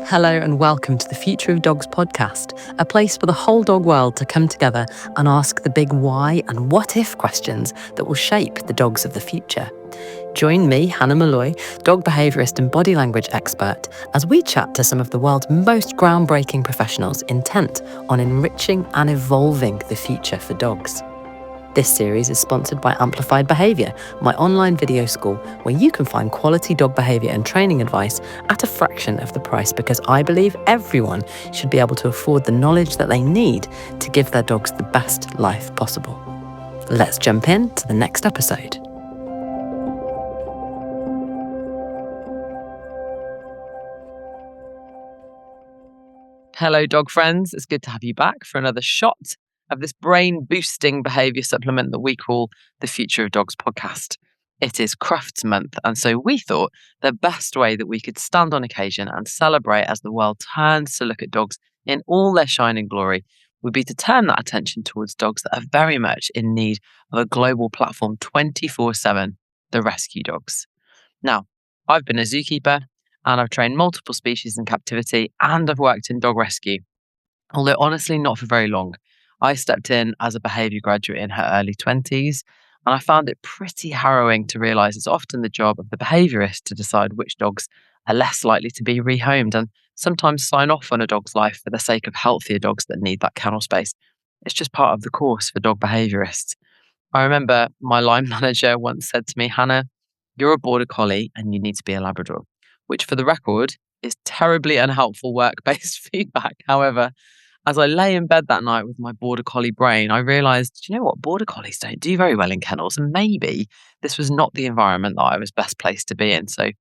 Hello and welcome to the Future of Dogs podcast, a place for the whole dog world to come together and ask the big why and what if questions that will shape the dogs of the future. Join me, Hannah Malloy, dog behaviourist and body language expert, as we chat to some of the world's most groundbreaking professionals intent on enriching and evolving the future for dogs. This series is sponsored by Amplified Behaviour, my online video school where you can find quality dog behaviour and training advice at a fraction of the price, because I believe everyone should be able to afford the knowledge that they need to give their dogs the best life possible. Let's jump in to the next episode. Hello, dog friends. It's good to have you back for another shot of this brain-boosting behaviour supplement that we call the Future of Dogs podcast. It is Crufts Month, and so we thought the best way that we could stand on occasion and celebrate as the world turns to look at dogs in all their shining glory would be to turn that attention towards dogs that are very much in need of a global platform 24/7, the rescue dogs. Now, I've been a zookeeper and I've trained multiple species in captivity and I've worked in dog rescue, although honestly not for very long. I stepped in as a behaviour graduate in her early 20s, and I found it pretty harrowing to realise it's often the job of the behaviourist to decide which dogs are less likely to be rehomed and sometimes sign off on a dog's life for the sake of healthier dogs that need that kennel space. It's just part of the course for dog behaviourists. I remember my line manager once said to me, "Hannah, you're a border collie and you need to be a Labrador," which for the record is terribly unhelpful work-based feedback. However, as I lay in bed that night with my border collie brain, I realised, you know what, border collies don't do very well in kennels, and maybe this was not the environment that I was best placed to be in. So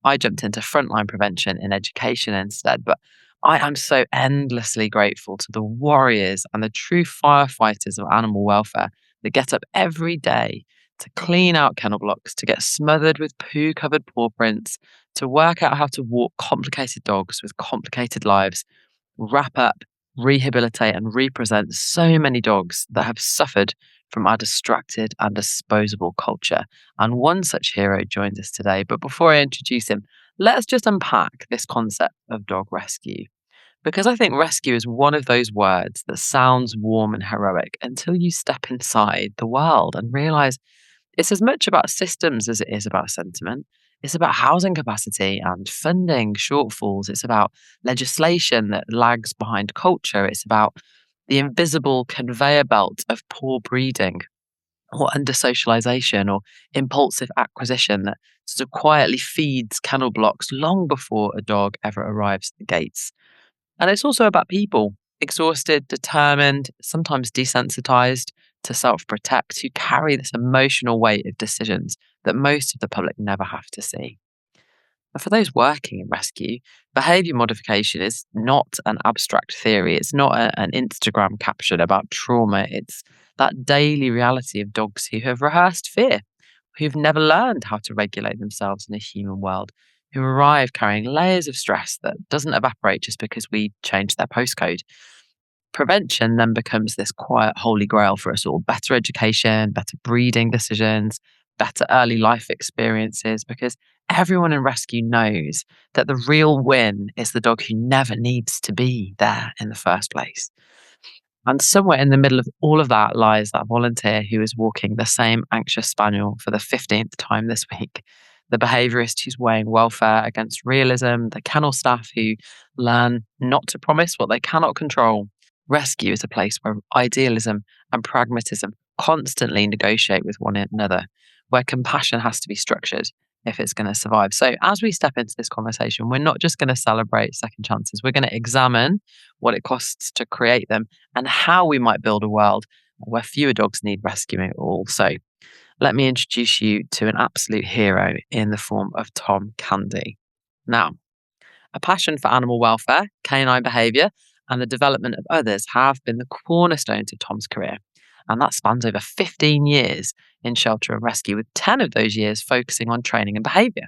I jumped into frontline prevention in education instead. But I am so endlessly grateful to the warriors and the true firefighters of animal welfare that get up every day to clean out kennel blocks, to get smothered with poo-covered paw prints, to work out how to walk complicated dogs with complicated lives, wrap up, rehabilitate and represent so many dogs that have suffered from our distracted and disposable culture. And one such hero joins us today. But before I introduce him, let's just unpack this concept of dog rescue. Because I think rescue is one of those words that sounds warm and heroic until you step inside the world and realise it's as much about systems as it is about sentiment. It's about housing capacity and funding shortfalls. It's about legislation that lags behind culture. It's about the invisible conveyor belt of poor breeding or under socialization or impulsive acquisition that sort of quietly feeds kennel blocks long before a dog ever arrives at the gates. And it's also about people, exhausted, determined, sometimes desensitized to self-protect, who carry this emotional weight of decisions that most of the public never have to see. But for those working in rescue, behaviour modification is not an abstract theory. It's not an Instagram caption about trauma. It's that daily reality of dogs who have rehearsed fear, who've never learned how to regulate themselves in a human world, who arrive carrying layers of stress that doesn't evaporate just because we change their postcode. Prevention then becomes this quiet holy grail for us all: better education, better breeding decisions, better early life experiences, because everyone in rescue knows that the real win is the dog who never needs to be there in the first place. And somewhere in the middle of all of that lies that volunteer who is walking the same anxious spaniel for the 15th time this week, the behaviourist who's weighing welfare against realism, the kennel staff who learn not to promise what they cannot control. Rescue is a place where idealism and pragmatism constantly negotiate with one another, where compassion has to be structured if it's going to survive. So as we step into this conversation, we're not just going to celebrate second chances. We're going to examine what it costs to create them and how we might build a world where fewer dogs need rescuing at all. So let me introduce you to an absolute hero in the form of Tom Candy. Now, a passion for animal welfare, canine behaviour, and the development of others have been the cornerstones of Tom's career. And that spans over 15 years in shelter and rescue, with 10 of those years focusing on training and behaviour.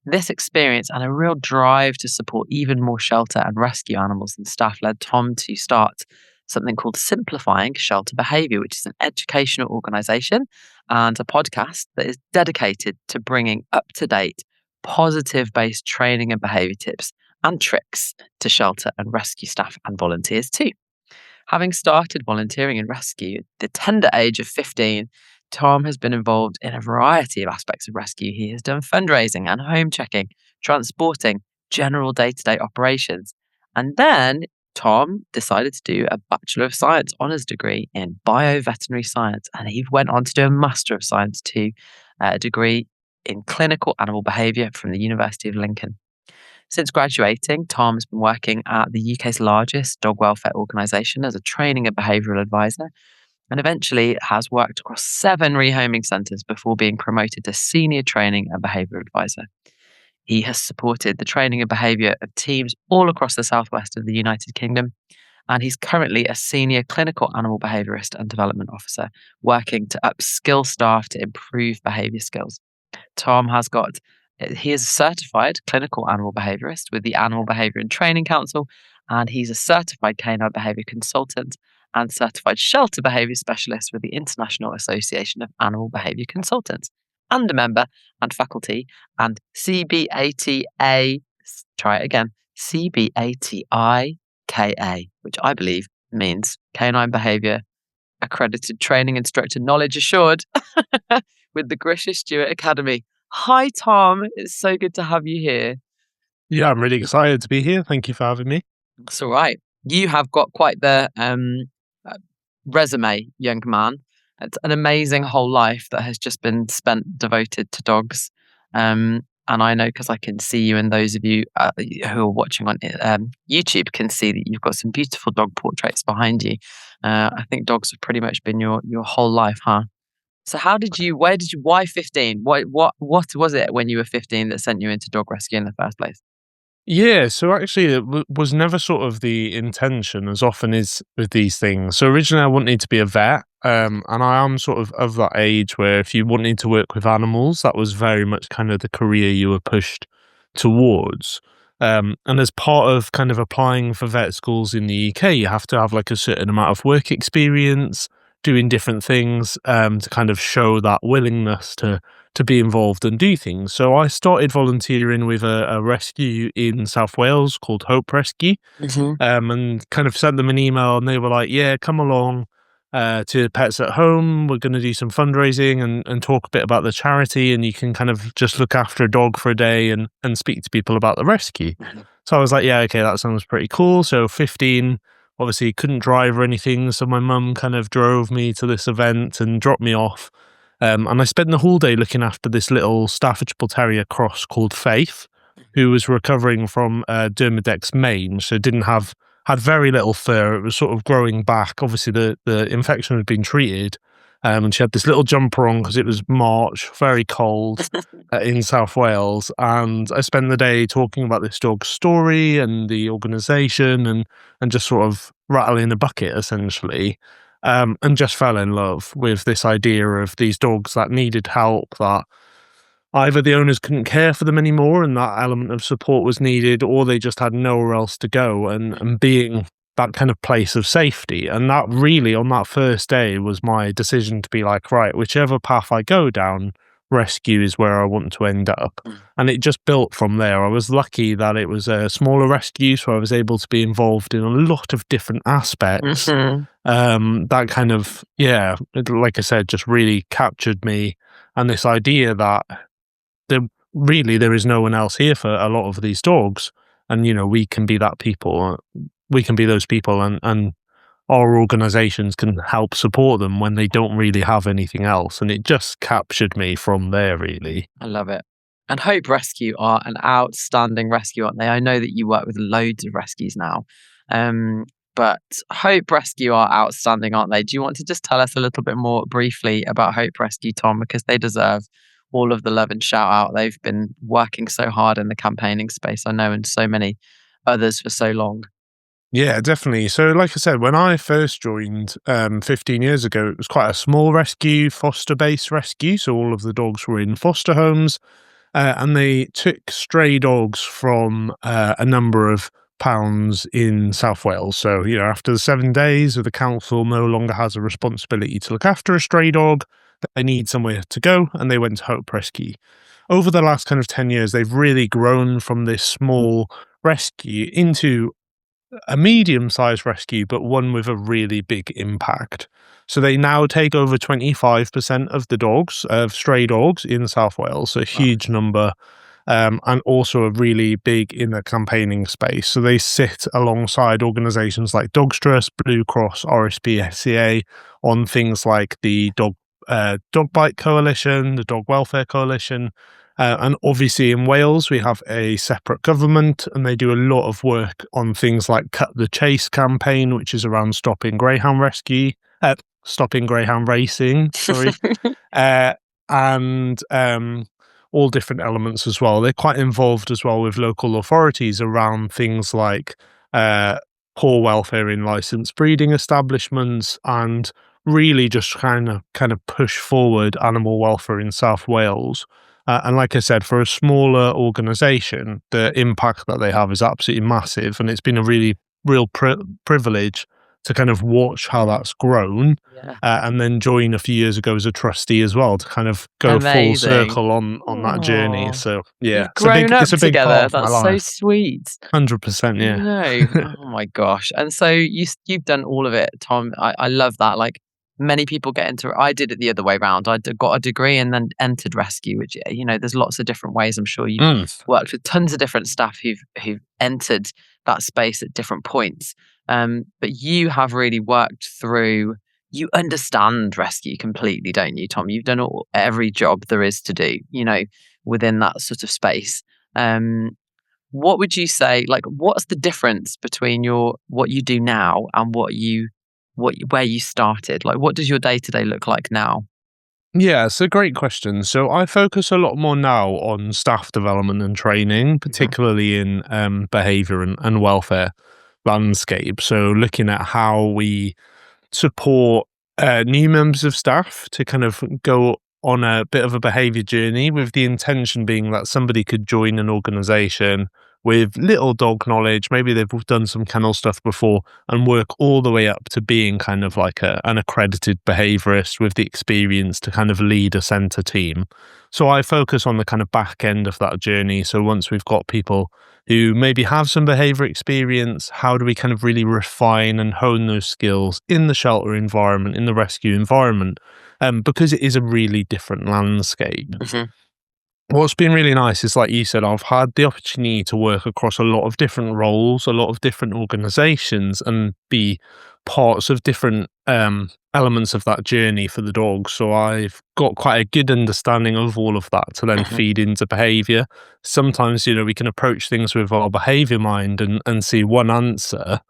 This experience and a real drive to support even more shelter and rescue animals and staff led Tom to start something called Simplifying Shelter Behaviour, which is an educational organisation and a podcast that is dedicated to bringing up-to-date, positive-based training and behaviour tips and tricks to shelter and rescue staff and volunteers too. Having started volunteering in rescue at the tender age of 15, Tom has been involved in a variety of aspects of rescue. He has done fundraising and home checking, transporting, general day to day operations. And then Tom decided to do a Bachelor of Science honours degree in bioveterinary science. And he went on to do a Master of Science too, a degree in clinical animal behaviour from the University of Lincoln. Since graduating, Tom has been working at the UK's largest dog welfare organisation as a training and behavioural advisor, and eventually has worked across 7 rehoming centres before being promoted to senior training and behavioural advisor. He has supported the training and behaviour of teams all across the southwest of the United Kingdom, and he's currently a senior clinical animal behaviourist and development officer, working to upskill staff to improve behaviour skills. Tom has got he is a certified clinical animal behaviorist with the Animal Behavior and Training Council, and he's a certified canine behavior consultant and certified shelter behavior specialist with the International Association of Animal Behavior Consultants, and a member and faculty and CBATA, try it again, CBATIKA, which I believe means Canine Behavior Accredited Training Instructor Knowledge Assured with the Grisham Stewart Academy. Hi, Tom. It's so good to have you here. Yeah, I'm really excited to be here. Thank you for having me. That's all right. You have got quite the resume, young man. It's an amazing whole life that has just been spent devoted to dogs. And I know because I can see you, and those of you who are watching on YouTube can see that you've got some beautiful dog portraits behind you. I think dogs have pretty much been your whole life, huh? So why 15? What was it when you were 15 that sent you into dog rescue in the first place? Yeah, so actually it was never sort of the intention, as often is with these things. So originally I wanted to be a vet, and I am sort of that age where if you wanted to work with animals, that was very much kind of the career you were pushed towards. And as part of kind of applying for vet schools in the UK, you have to have like a certain amount of work experience doing different things to kind of show that willingness to be involved and do things. So I started volunteering with a rescue in South Wales called Hope Rescue, and kind of sent them an email, and they were like, "Yeah, come along to Pets at Home. We're going to do some fundraising and talk a bit about the charity, and you can kind of just look after a dog for a day and speak to people about the rescue." So I was like, "Yeah, okay, that sounds pretty cool." So 15. Obviously couldn't drive or anything, so my mum kind of drove me to this event and dropped me off. And I spent the whole day looking after this little Staffordshire Bull Terrier cross called Faith, who was recovering from Dermadex mange, so had very little fur. It was sort of growing back. Obviously, the infection had been treated, and she had this little jumper on because it was March, very cold in South Wales. And I spent the day talking about this dog's story and the organisation, and just sort of rattling a bucket essentially. And just fell in love with this idea of these dogs that needed help, that either the owners couldn't care for them anymore and that element of support was needed, or they just had nowhere else to go, and being that kind of place of safety. And that really, on that first day, was my decision to be like, right, whichever path I go down, rescue is where I want to end up. And it just built from there. I was lucky that it was a smaller rescue, so I was able to be involved in a lot of different aspects. That kind of, yeah, like I said, just really captured me. And this idea that there is no one else here for a lot of these dogs, and we can be that people. We can be those people, and our organisations can help support them when they don't really have anything else. And it just captured me from there, really. I love it. And Hope Rescue are an outstanding rescue, aren't they? I know that you work with loads of rescues now, but Hope Rescue are outstanding, aren't they? Do you want to just tell us a little bit more briefly about Hope Rescue, Tom? Because they deserve all of the love and shout out. They've been working so hard in the campaigning space, I know, and so many others for so long. Yeah, definitely. So like I said, when I first joined 15 years ago, it was quite a small rescue, foster-based rescue. So all of the dogs were in foster homes, and they took stray dogs from a number of pounds in South Wales. So, after the 7 days, the council no longer has a responsibility to look after a stray dog. They need somewhere to go, and they went to Hope Rescue. Over the last kind of 10 years, they've really grown from this small rescue into a medium-sized rescue, but one with a really big impact. So they now take over 25% of the dogs, of stray dogs in South Wales, a Wow. huge number, and also are really big in the campaigning space. So they sit alongside organisations like Dogs Trust, Blue Cross, RSPCA on things like the Dog Bite Coalition, the Dog Welfare Coalition, and obviously in Wales, we have a separate government and they do a lot of work on things like Cut the Chase campaign, which is around stopping greyhound racing, sorry, uh, and all different elements as well. They're quite involved as well with local authorities around things like uh, poor welfare in licensed breeding establishments and really just kind of push forward animal welfare in South Wales. And like I said, for a smaller organisation, the impact that they have is absolutely massive, and it's been a really real privilege to kind of watch how that's grown, Yeah. and then join a few years ago as a trustee as well to kind of go full Amazing. circle on that journey. Oh, So yeah, you've grown up it's a big part together. of my That's so life. sweet. 100%, yeah. No. Oh my gosh. And so you've done all of it, Tom. I love that. Like many people get into it. I did it the other way around. Got a degree and then entered rescue, which there's lots of different ways. I'm sure you've Mm. worked with tons of different staff who've entered that space at different points. But you have really worked through. You understand rescue completely, don't you, Tom? You've done every job there is to do. Within that sort of space. What would you say, like, what's the difference between what you do now and where you started? Like, what does your day-to-day look like now? Yeah, it's a great question. So I focus a lot more now on staff development and training, Mhm, particularly in behaviour and welfare landscape. So looking at how we support new members of staff to kind of go on a bit of a behavior journey with the intention being that somebody could join an organization with little dog knowledge. Maybe they've done some kennel stuff before and work all the way up to being kind of like an accredited behaviorist with the experience to kind of lead a center team. So I focus on the kind of back end of that journey. So once we've got people who maybe have some behavior experience, how do we kind of really refine and hone those skills in the shelter environment, in the rescue environment? Because it is a really different landscape. mhm, What's been really nice is, like you said, I've had the opportunity to work across a lot of different roles, a lot of different organizations, and be parts of different elements of that journey for the dog. So I've got quite a good understanding of all of that to then mhm, feed into behavior. Sometimes, we can approach things with our behavior mind and see one answer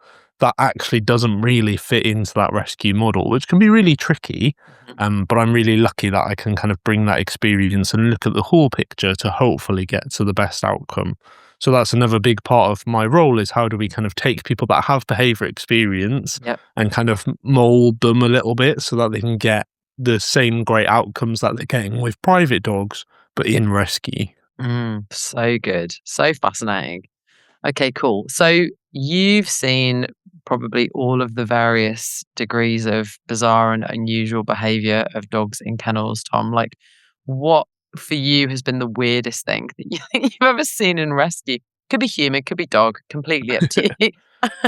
that actually doesn't really fit into that rescue model, which can be really tricky. mhm. But I'm really lucky that I can kind of bring that experience and look at the whole picture to hopefully get to the best outcome. So that's another big part of my role is how do we kind of take people that have behavior experience Yep. and kind of mold them a little bit so that they can get the same great outcomes that they're getting with private dogs, but in rescue. So good. So fascinating. Okay, cool. So you've seen probably all of the various degrees of bizarre and unusual behavior of dogs in kennels, Tom. Like, what for you has been the weirdest thing that you think you've ever seen in rescue? Could be human, could be dog, completely up to you.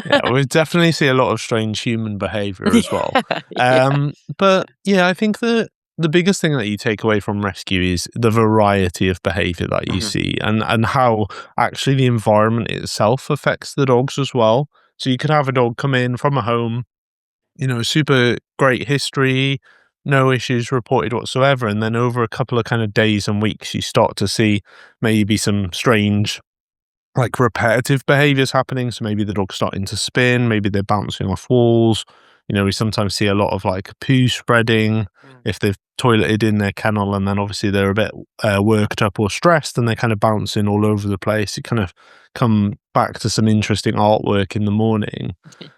Yeah, we definitely see a lot of strange human behavior as well. Yeah, yeah. But yeah, I think the biggest thing that you take away from rescue is the variety of behavior that you Mhm, see and how actually the environment itself affects the dogs as well. So you could have a dog come in from a home, super great history, no issues reported whatsoever, and then over a couple of kind of days and weeks, you start to see maybe some strange like repetitive behaviors happening. So maybe the dog's starting to spin, maybe they're bouncing off walls. We sometimes see a lot of like poo spreading mm. if they've toileted in their kennel and then obviously they're a bit worked up or stressed and they're kind of bouncing all over the place. You kind of come back to some interesting artwork in the morning.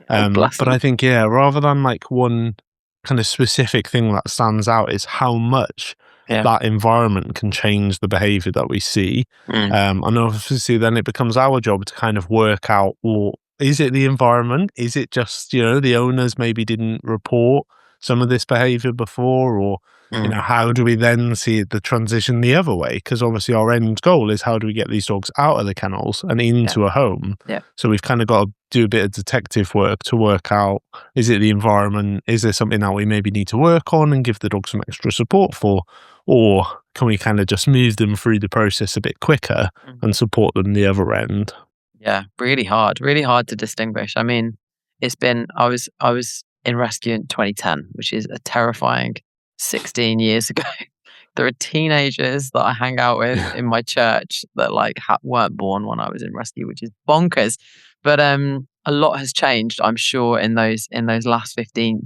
Oh, bless But I them. think, yeah, rather than like one kind of specific thing that stands out is how much Yeah. that environment can change the behavior that we see. Mm. And obviously, then it becomes our job to kind of work out, well, is it the environment? Is it just, the owners maybe didn't report some of this behaviour before, or Mm. how do we then see the transition the other way? Because obviously our end goal is how do we get these dogs out of the kennels and Yeah. into a home. Yeah. So we've kind of got to do a bit of detective work to work out, is it the environment? Is there something that we maybe need to work on and give the dog some extra support for? Or can we kind of just move them through the process a bit quicker Mm. and support them the other end? Yeah, really hard to distinguish. I mean, I was in rescue in 2010, which is a terrifying 16 years ago. There are teenagers that I hang out with Yeah. in my church that like weren't born when I was in rescue, which is bonkers. But a lot has changed, I'm sure, in those last 15,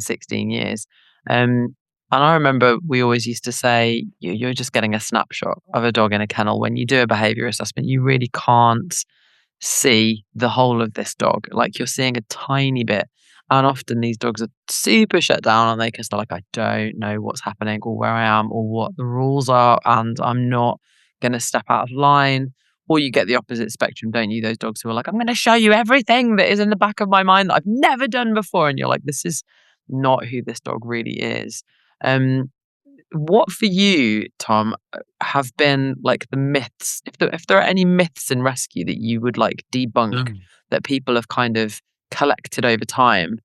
16 years. And I remember we always used to say, You're just getting a snapshot of a dog in a kennel. When you do a behavior assessment, you really can't see the whole of this dog. Like you're seeing a tiny bit. And often these dogs are super shut down and they can start like, I don't know what's happening or where I am or what the rules are, and I'm not gonna step out of line. Or you get the opposite spectrum, don't you? Those dogs who are like, I'm gonna show you everything that is in the back of my mind that I've never done before. And you're like, this is not who this dog really is. Um, what for you, Tom, have been like the myths? If there are any myths in rescue that you would like debunk Mm. that people have kind of collected over time,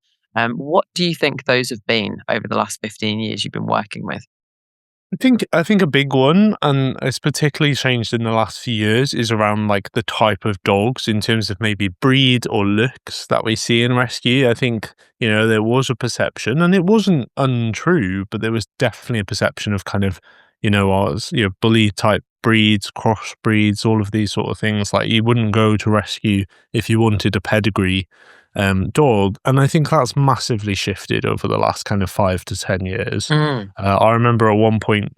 what do you think those have been over the last 15 years you've been working with? I think a big one, and it's particularly changed in the last few years, is around like the type of dogs in terms of maybe breed or looks that we see in rescue. I think, there was a perception, and it wasn't untrue, but there was definitely a perception of kind of, bully type breeds, cross breeds, all of these sort of things. Like you wouldn't go to rescue if you wanted a pedigree dog. And I think that's massively shifted over the last kind of 5 to 10 years. Mm, I remember at one point,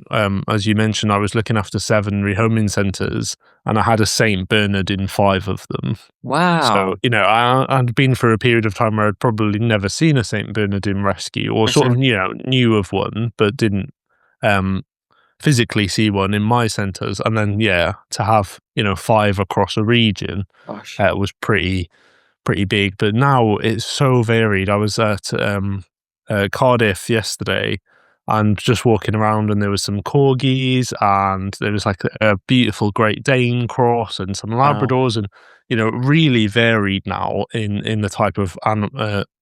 as you mentioned, I was looking after 7 rehoming centres, and I had a Saint Bernard in 5 of them. So, wow. I'd been through a period of time where I'd probably never seen a Saint Bernard in rescue, or sort Mhm. of, knew of one, but didn't um, physically see one in my centres. And then, yeah, to have, 5 across a region Gosh. was pretty big, but now it's so varied. I was at Cardiff yesterday and just walking around, and there was some corgis, and there was like a beautiful Great Dane cross and some Wow. Labradors, and really varied now in the type of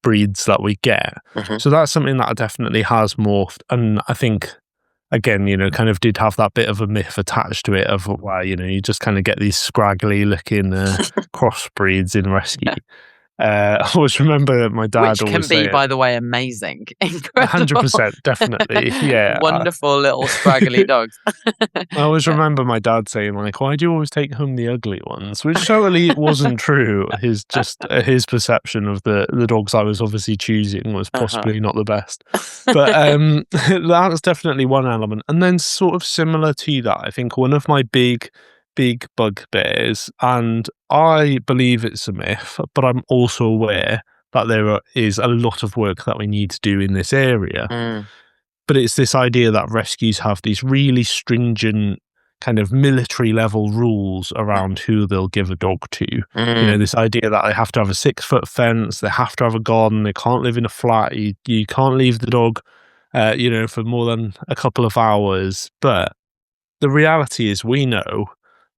breeds that we get. Mhm. So that's something that definitely has morphed, and I think. Again, kind of did have that bit of a myth attached to it of where, you just kind of get these scraggly looking crossbreeds in rescue. I always remember that my dad Which always can be, saying, by the way, amazing. Incredible. 100%, definitely. Yeah. Wonderful little scraggly dogs. I always Yeah. remember my dad saying, like, why do you always take home the ugly ones? Which totally wasn't true. His perception of the dogs I was obviously choosing was Uh-huh. possibly not the best. But that's definitely one element. And then sort of similar to that, I think one of my big bugbears, and I believe it's a myth, but I'm also aware that is a lot of work that we need to do in this area. Mm, But it's this idea that rescues have these really stringent kind of military level rules around who they'll give a dog to. mm, This idea that they have to have a 6-foot fence, they have to have a garden, they can't live in a flat, you can't leave the dog, for more than a couple of hours. But the reality is we know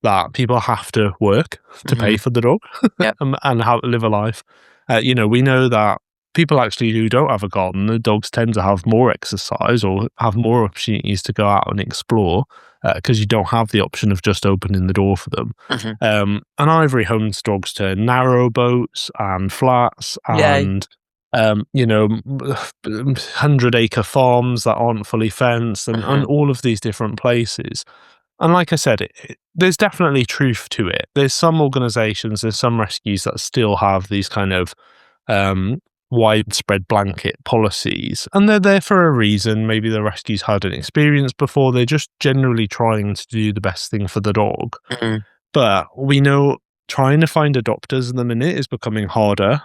that people have to work to pay mhm. for the dog Yep. and how to live a life. We know that people actually who don't have a garden, the dogs tend to have more exercise or have more opportunities to go out and explore because you don't have the option of just opening the door for them. Mhm. And Ivory homes dogs to narrow boats and flats Yay. and 100-acre farms that aren't fully fenced and Mhm. all of these different places. And like I said, there's definitely truth to it. There's some organizations, there's some rescues that still have these kind of um, widespread blanket policies, and they're there for a reason. Maybe the rescues had an experience before. They're just generally trying to do the best thing for the dog. Mhm. But we know trying to find adopters in the minute is becoming harder.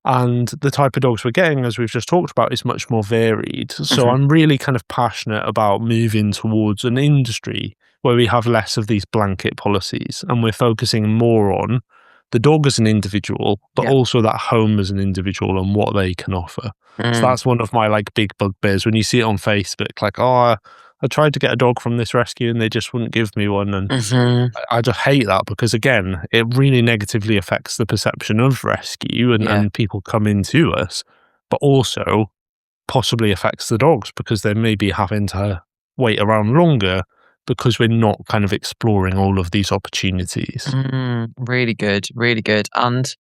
And the type of dogs we're getting, as we've just talked about, is much more varied. So Mhm. I'm really kind of passionate about moving towards an industry where we have less of these blanket policies and we're focusing more on the dog as an individual, but Yeah. also that home as an individual and what they can offer. So Mm. that's one of my like big bugbears when you see it on Facebook, like, oh, I tried to get a dog from this rescue and they just wouldn't give me one. And Mhm. I just hate that because, again, it really negatively affects the perception of rescue Yeah. and people coming to us, but also possibly affects the dogs because they may be having to wait around longer because we're not kind of exploring all of these opportunities. Really good, really good. And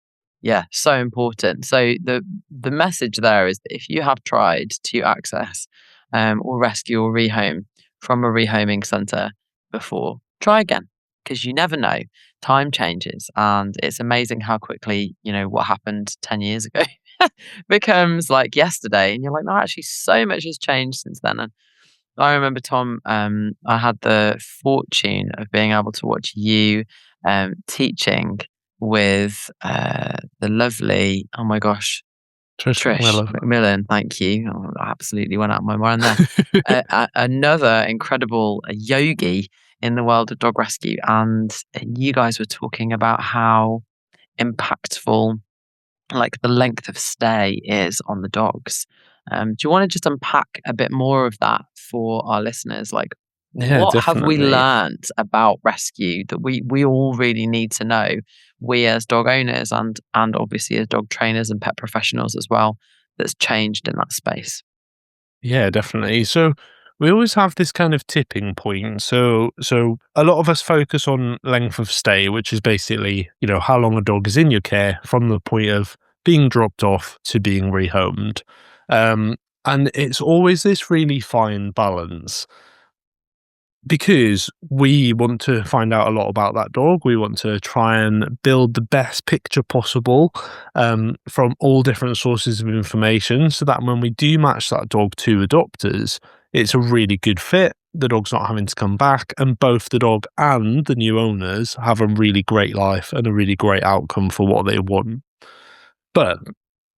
yeah, so important. So the message there is that if you have tried to access or rescue or rehome from a rehoming centre before, try again because you never know. Time changes, and it's amazing how quickly what happened 10 years ago becomes like yesterday, and you're like, no, actually, so much has changed since then. And I remember, Tom, I had the fortune of being able to watch you teaching with the lovely, oh my gosh, Trish Trish McMillan. McMillan. Thank you. Oh, I absolutely went out of my mind there. Another incredible yogi in the world of dog rescue. And you guys were talking about how impactful like the length of stay is on the dogs. Do you want to just unpack a bit more of that for our listeners? Like, Yeah, what have we definitely. learned about rescue that we all really need to know? We as dog owners and obviously as dog trainers and pet professionals as well. That's changed in that space. Yeah, definitely. So we always have this kind of tipping point. So a lot of us focus on length of stay, which is basically, how long a dog is in your care from the point of being dropped off to being rehomed. Um, and it's always this really fine balance because we want to find out a lot about that dog. We want to try and build the best picture possible from all different sources of information so that when we do match that dog to adopters, it's a really good fit. The dog's not having to come back, and both the dog and the new owners have a really great life and a really great outcome for what they want. But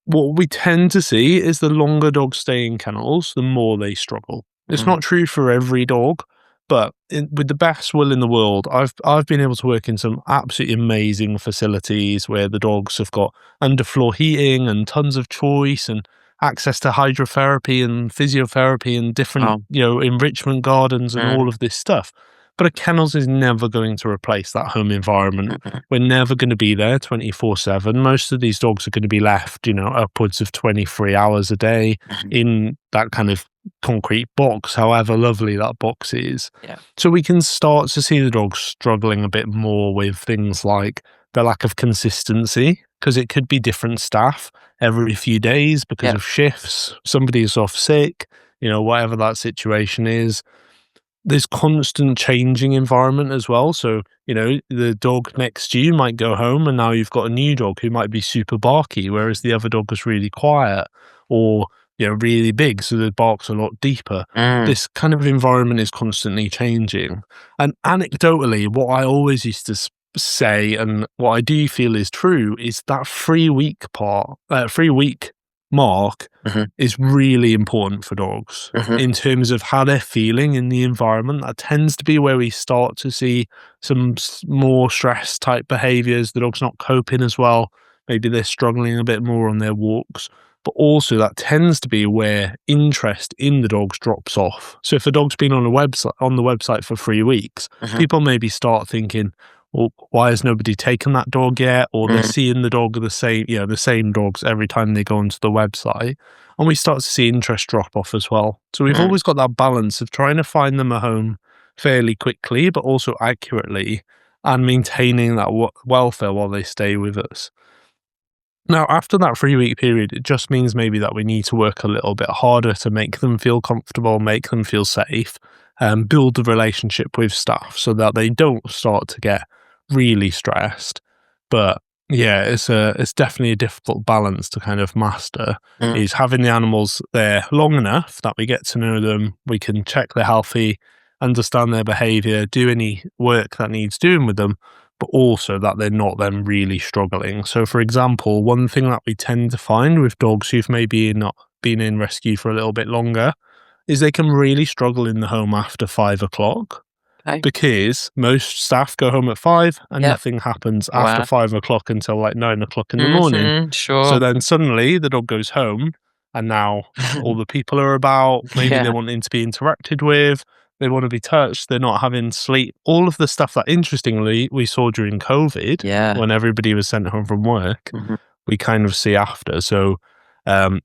what we tend to see is the longer dogs stay in kennels, the more they struggle. It's Mm. not true for every dog, but with the best will in the world, I've been able to work in some absolutely amazing facilities where the dogs have got underfloor heating and tons of choice and access to hydrotherapy and physiotherapy and different, Oh. enrichment gardens and Mm. all of this stuff. But a kennels is never going to replace that home environment. Mhm. We're never going to be there 24/7. Most of these dogs are going to be left, upwards of 23 hours a day Mhm. in that kind of concrete box, however lovely that box is. Yeah. So we can start to see the dogs struggling a bit more with things like the lack of consistency, because it could be different staff every few days because Yeah. of shifts. Somebody is off sick, whatever that situation is. There's constant changing environment as well. So, the dog next to you might go home and now you've got a new dog who might be super barky, whereas the other dog was really quiet or, really big. So the bark's a lot deeper. Mm. This kind of environment is constantly changing. And anecdotally, what I always used to say and what I do feel is true is that 3 week 3 week mark Mhm. is really important for dogs Mhm. in terms of how they're feeling in the environment. That tends to be where we start to see some more stress type behaviors. The dog's not coping as well. Maybe they're struggling a bit more on their walks. But also that tends to be where interest in the dogs drops off. So if a dog's been on the website for 3 weeks, Mhm. people maybe start thinking, well, why has nobody taken that dog yet? Or they're Mm. seeing the same dogs every time they go onto the website. And we start to see interest drop off as well. So we've Mm. always got that balance of trying to find them a home fairly quickly, but also accurately, and maintaining that welfare while they stay with us. Now, after that 3 week period, it just means maybe that we need to work a little bit harder to make them feel comfortable, make them feel safe, and build the relationship with staff so that they don't start to get really stressed. But yeah, it's definitely a difficult balance to kind of master, Mm. is having the animals there long enough that we get to know them, we can check they're healthy, understand their behavior, do any work that needs doing with them, but also that they're not then really struggling. So, for example, one thing that we tend to find with dogs who've maybe not been in rescue for a little bit longer is they can really struggle in the home after 5 o'clock. Okay. because most staff go home at 5 and Yep. nothing happens after Aware. 5 o'clock until like 9 o'clock in the morning. So Sure. then suddenly the dog goes home and now all the people are about, maybe they're Yeah. wanting to be interacted with, they want to be touched, they're not having sleep. All of the stuff that interestingly we saw during COVID Yeah. when everybody was sent home from work, Mhm. we kind of see after. So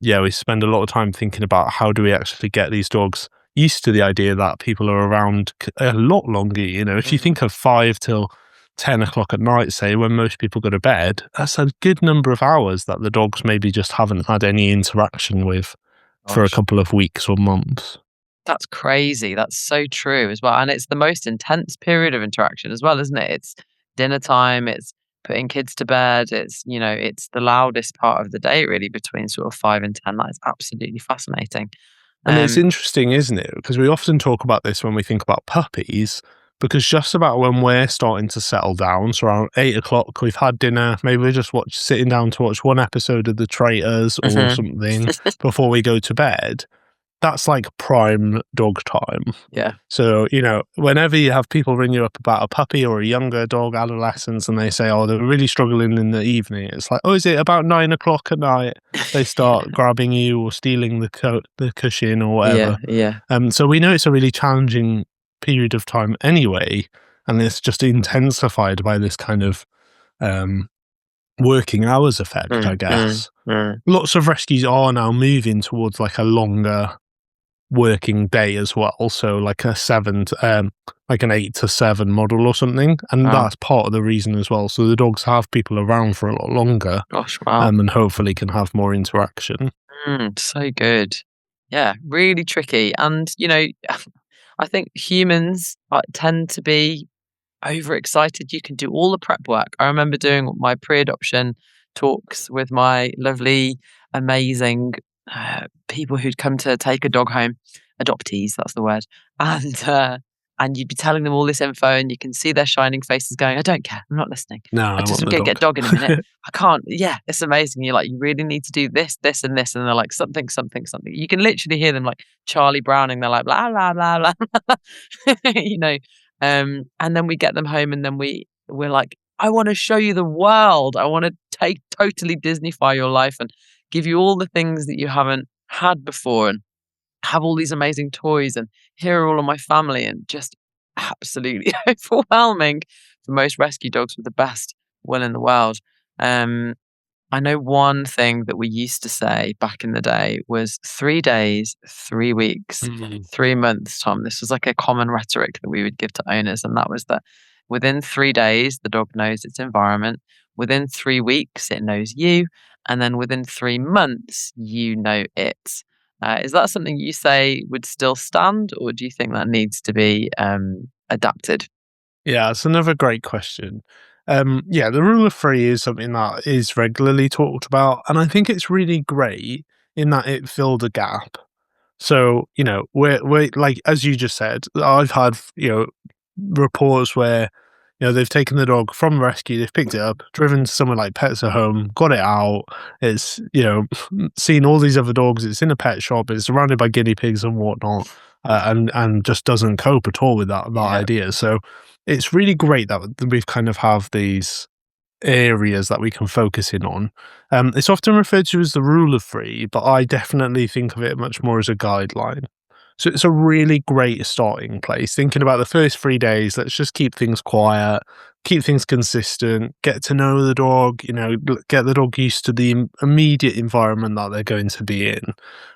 yeah, we spend a lot of time thinking about how do we actually get these dogs used to the idea that people are around a lot longer. You know, if you Mm. think of 5 till 10 o'clock at night, say, when most people go to bed, that's a good number of hours that the dogs maybe just haven't had any interaction with for a Gosh. couple of weeks or months. That's crazy. That's so true as well, and it's the most intense period of interaction as well, isn't it? It's dinner time, it's putting kids to bed, it's the loudest part of the day really between sort of 5 and 10. That is absolutely fascinating. And it's Um, interesting, isn't it? Because we often talk about this when we think about puppies, because just about when we're starting to settle down, so around 8 o'clock, we've had dinner, maybe we're just sitting down to watch one episode of The Traitors or mhm. something before we go to bed. That's like prime dog time. Yeah. So, you know, whenever you have people ring you up about a puppy or a younger dog, adolescents, and they say, oh, they're really struggling in the evening, it's like, oh, is it about 9 o'clock at night? They start grabbing you or stealing the cushion or Yeah, whatever. yeah. So we know it's a really challenging period of time anyway, and it's just intensified by this kind of um, working hours effect, I Mm, mm, guess. mm. Lots of rescues are now moving towards like a longer working day as well. So like like an 8 to 7 model or something. And Wow. that's part of the reason as well. So the dogs have people around for a lot longer, Gosh, wow. and hopefully can have more interaction. So good. Yeah, really tricky. And, I think humans tend to be overexcited. You can do all the prep work. I remember doing my pre-adoption talks with my lovely, amazing people who'd come to take a dog home, adoptees, that's the word. And you'd be telling them all this info, and you can see their shining faces going, "I don't care. I'm not listening. No, I I just want am the going to get dog. dog in a minute. I can't." Yeah, it's amazing. You're like, "You really need to do this, this, and this," and they're like, "Something, something, something." You can literally hear them like Charlie Browning. They're like, "Blah blah blah blah," you know. And then we get them home, and then we're like, "I want to show you the world. I want to totally Disneyfy your life and give you all the things that you haven't had before, and have all these amazing toys, and here are all of my family," and just absolutely overwhelming for most rescue dogs with the best will in the world. Um, I know one thing that we used to say back in the day was 3 days, 3 weeks, Mm. 3 months, Tom. This was like a common rhetoric that we would give to owners, and that was that within 3 days, the dog knows its environment. Within 3 weeks, it knows you. And then within 3 months, you know it. Is that something you say would still stand, or do you think that needs to be adapted? Yeah, it's another great question. Yeah, the rule of three is something that is regularly talked about, and I think it's really great in that it filled a gap. So, you know, we're like, as you just said, I've had, reports where, they've taken the dog from rescue, they've picked it up, driven to somewhere like Pets at Home, got it out. It's, seen all these other dogs. It's in a pet shop. It's surrounded by guinea pigs and whatnot, and just doesn't cope at all with that Yeah. idea. So it's really great that we've kind of have these areas that we can focus in on. It's often referred to as the rule of three, but I definitely think of it much more as a guideline. So it's a really great starting place. Thinking about the first 3 days, let's just keep things quiet, keep things consistent, get to know the dog, get the dog used to the immediate environment that they're going to be in.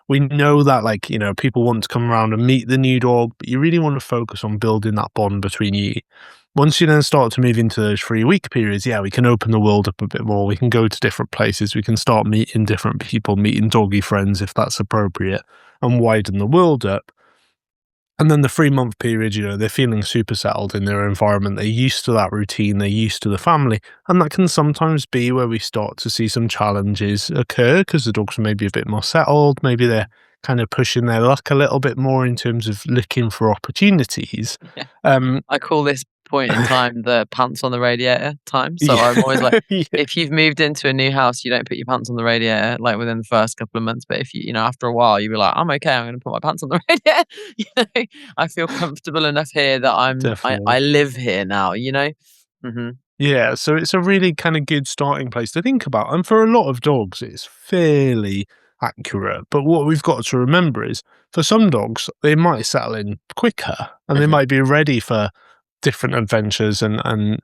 We know that, like, people want to come around and meet the new dog, but you really want to focus on building that bond between you. Once you then start to move into those 3 week periods, yeah, we can open the world up a bit more. We can go to different places. We can start meeting different people, meeting doggy friends if that's appropriate, and widen the world up. And then the 3 month period, they're feeling super settled in their environment. They're used to that routine. They're used to the family. And that can sometimes be where we start to see some challenges occur because the dogs are maybe a bit more settled. Maybe they're kind of pushing their luck a little bit more in terms of looking for opportunities. Yeah. Um, I call this point in time the pants on the radiator time. So yeah, I'm always like, yeah, if you've moved into a new house, you don't put your pants on the radiator like within the first couple of months. But if you after a while, you'll be like, I'm okay. I'm going to put my pants on the radiator. You know, I feel comfortable enough here that I definitely. live here now. Hmm. Yeah, so it's a really kind of good starting place to think about. And for a lot of dogs, it's fairly accurate. But what we've got to remember is for some dogs, they might settle in quicker and they Hmm. might be ready for different adventures and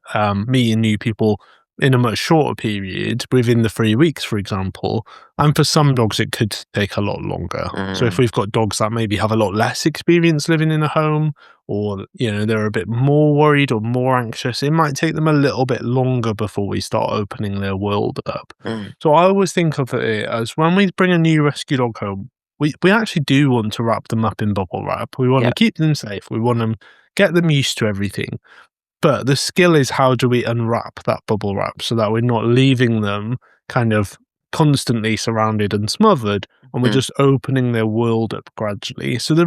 meeting new people in a much shorter period within the 3 weeks, for example. And for some dogs, it could take a lot longer. So if Mm. we've got dogs that maybe have a lot less experience living in a home, or they're a bit more worried or more anxious, it might take them a little bit longer before we start opening their world up. Mm. So I always think of it as when we bring a new rescue dog home, we actually do want to wrap them up in bubble wrap. We want Yeah. to keep them safe. We want to get them used to everything. But the skill is, how do we unwrap that bubble wrap so that we're not leaving them kind of constantly surrounded and smothered, and we're Mm. just opening their world up gradually. So the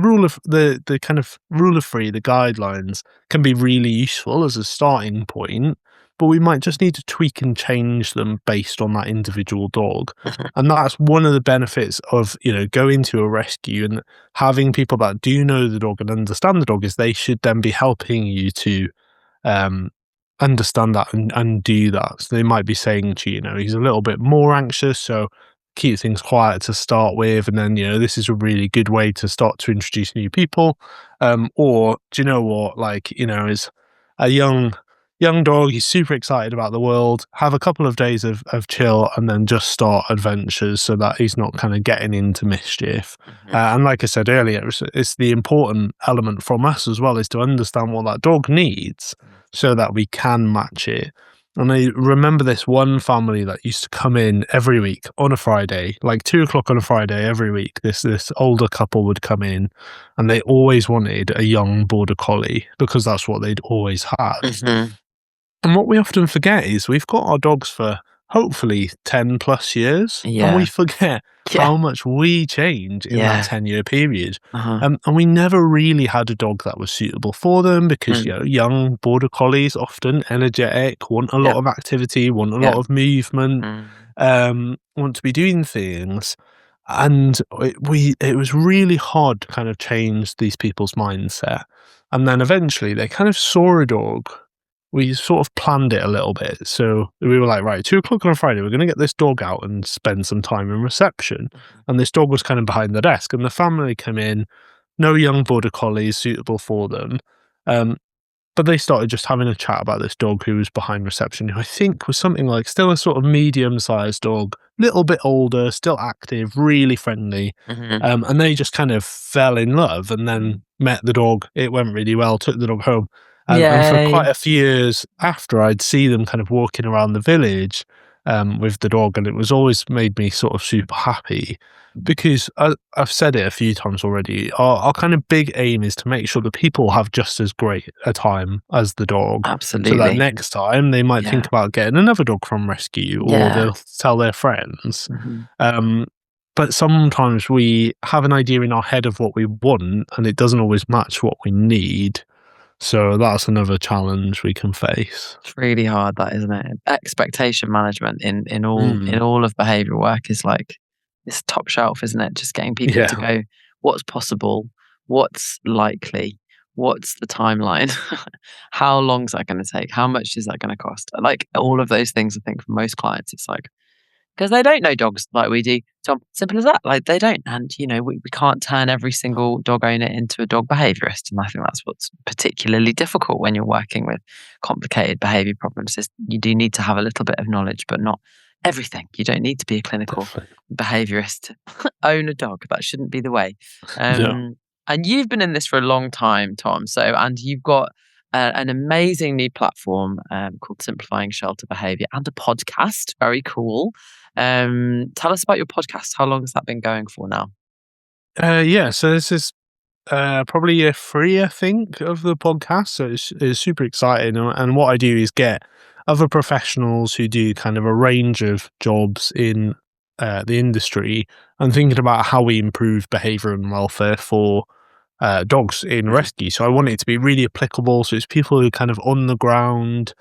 kind of rule of three, the guidelines, can be really useful as a starting point, but we might just need to tweak and change them based on that individual dog. Mhm. And that's one of the benefits of, going to a rescue and having people that do know the dog and understand the dog, is they should then be helping you to um, understand that and do that. So they might be saying to you, he's a little bit more anxious, so keep things quiet to start with, and then this is a really good way to start to introduce new people. Or do you know what, like, is a young dog, he's super excited about the world, have a couple of days of chill and then just start adventures so that he's not kind of getting into mischief. Mhm. And like I said earlier, it's the important element from us as well, is to understand what that dog needs so that we can match it. And I remember this one family that used to come in every week on a Friday, like 2 o'clock on a Friday every week. This older couple would come in, and they always wanted a young border collie because that's what they'd always had. Mhm. And what we often forget is we've got our dogs for hopefully 10 plus years, and we Yeah. forget Yeah. how much we change in that Yeah. 10-year period. Uh-huh. And we never really had a dog that was suitable for them because, Mm. young border collies, often energetic, want a Yeah. lot of activity, want a Yeah. lot of movement, Mm. want to be doing things. And it was really hard to kind of change these people's mindset. And then eventually they kind of saw a dog. We sort of planned it a little bit. So we were like, right, 2 o'clock on a Friday, we're going to get this dog out and spend some time in reception. Mhm. And this dog was kind of behind the desk, and the family came in, no young border collies suitable for them. Um, but they started just having a chat about this dog who was behind reception, who I think was something like still a sort of medium-sized dog, little bit older, still active, really friendly. Mhm. And they just kind of fell in love and then met the dog. It went really well, took the dog home. And for quite Yay. a few years after, I'd see them kind of walking around the village with the dog, and it was always made me sort of super happy because I've said it a few times already. Our kind of big aim is to make sure that people have just as great a time as the dog, so that Absolutely. next time they might Yeah. think about getting another dog from rescue, or Yeah. they'll tell their friends. Mhm. Um, but sometimes we have an idea in our head of what we want, and it doesn't always match what we need. So that's another challenge we can face. It's really hard, that, isn't it? Expectation management in Mm. all of behavioural work is like it's top shelf, isn't it? Just getting people to Yeah, go, what's possible? What's likely? What's the timeline? How long's that going to take? How much is that going to cost? Like all of those things, I think for most clients, it's like, because they don't know dogs like we do, Tom. Simple as that. Like they don't. And, we can't turn every single dog owner into a dog behaviourist. And I think that's what's particularly difficult when you're working with complicated behaviour problems is you do need to have a little bit of knowledge, but not everything. You don't need to be a clinical definitely. behaviourist to own a dog. That shouldn't be the way. No. And you've been in this for a long time, Tom. And you've got an amazing new platform called Simplifying Shelter Behaviour and a podcast. Very cool. Tell us about your podcast. How long has that been going for now? Yeah, so this is probably year three, I think, of the podcast. So it's super exciting. And what I do is get other professionals who do kind of a range of jobs in the industry and thinking about how we improve behaviour and welfare for dogs in Mhm. rescue. So I want it to be really applicable. So it's people who are kind of on the ground,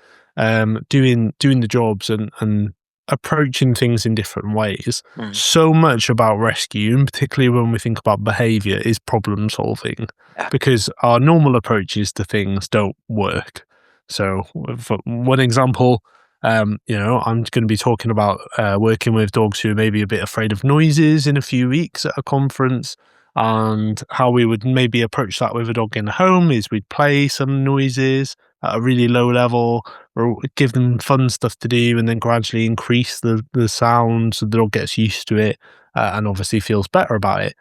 doing the jobs and approaching things in different ways. Mm. So much about rescue, and particularly when we think about behaviour, is problem solving Yeah. because our normal approaches to things don't work. So, for one example, I'm going to be talking about working with dogs who are maybe a bit afraid of noises in a few weeks at a conference. And how we would maybe approach that with a dog in the home is we'd play some noises at a really low level, or give them fun stuff to do, and then gradually increase the sound so the dog gets used to it and obviously feels better about it.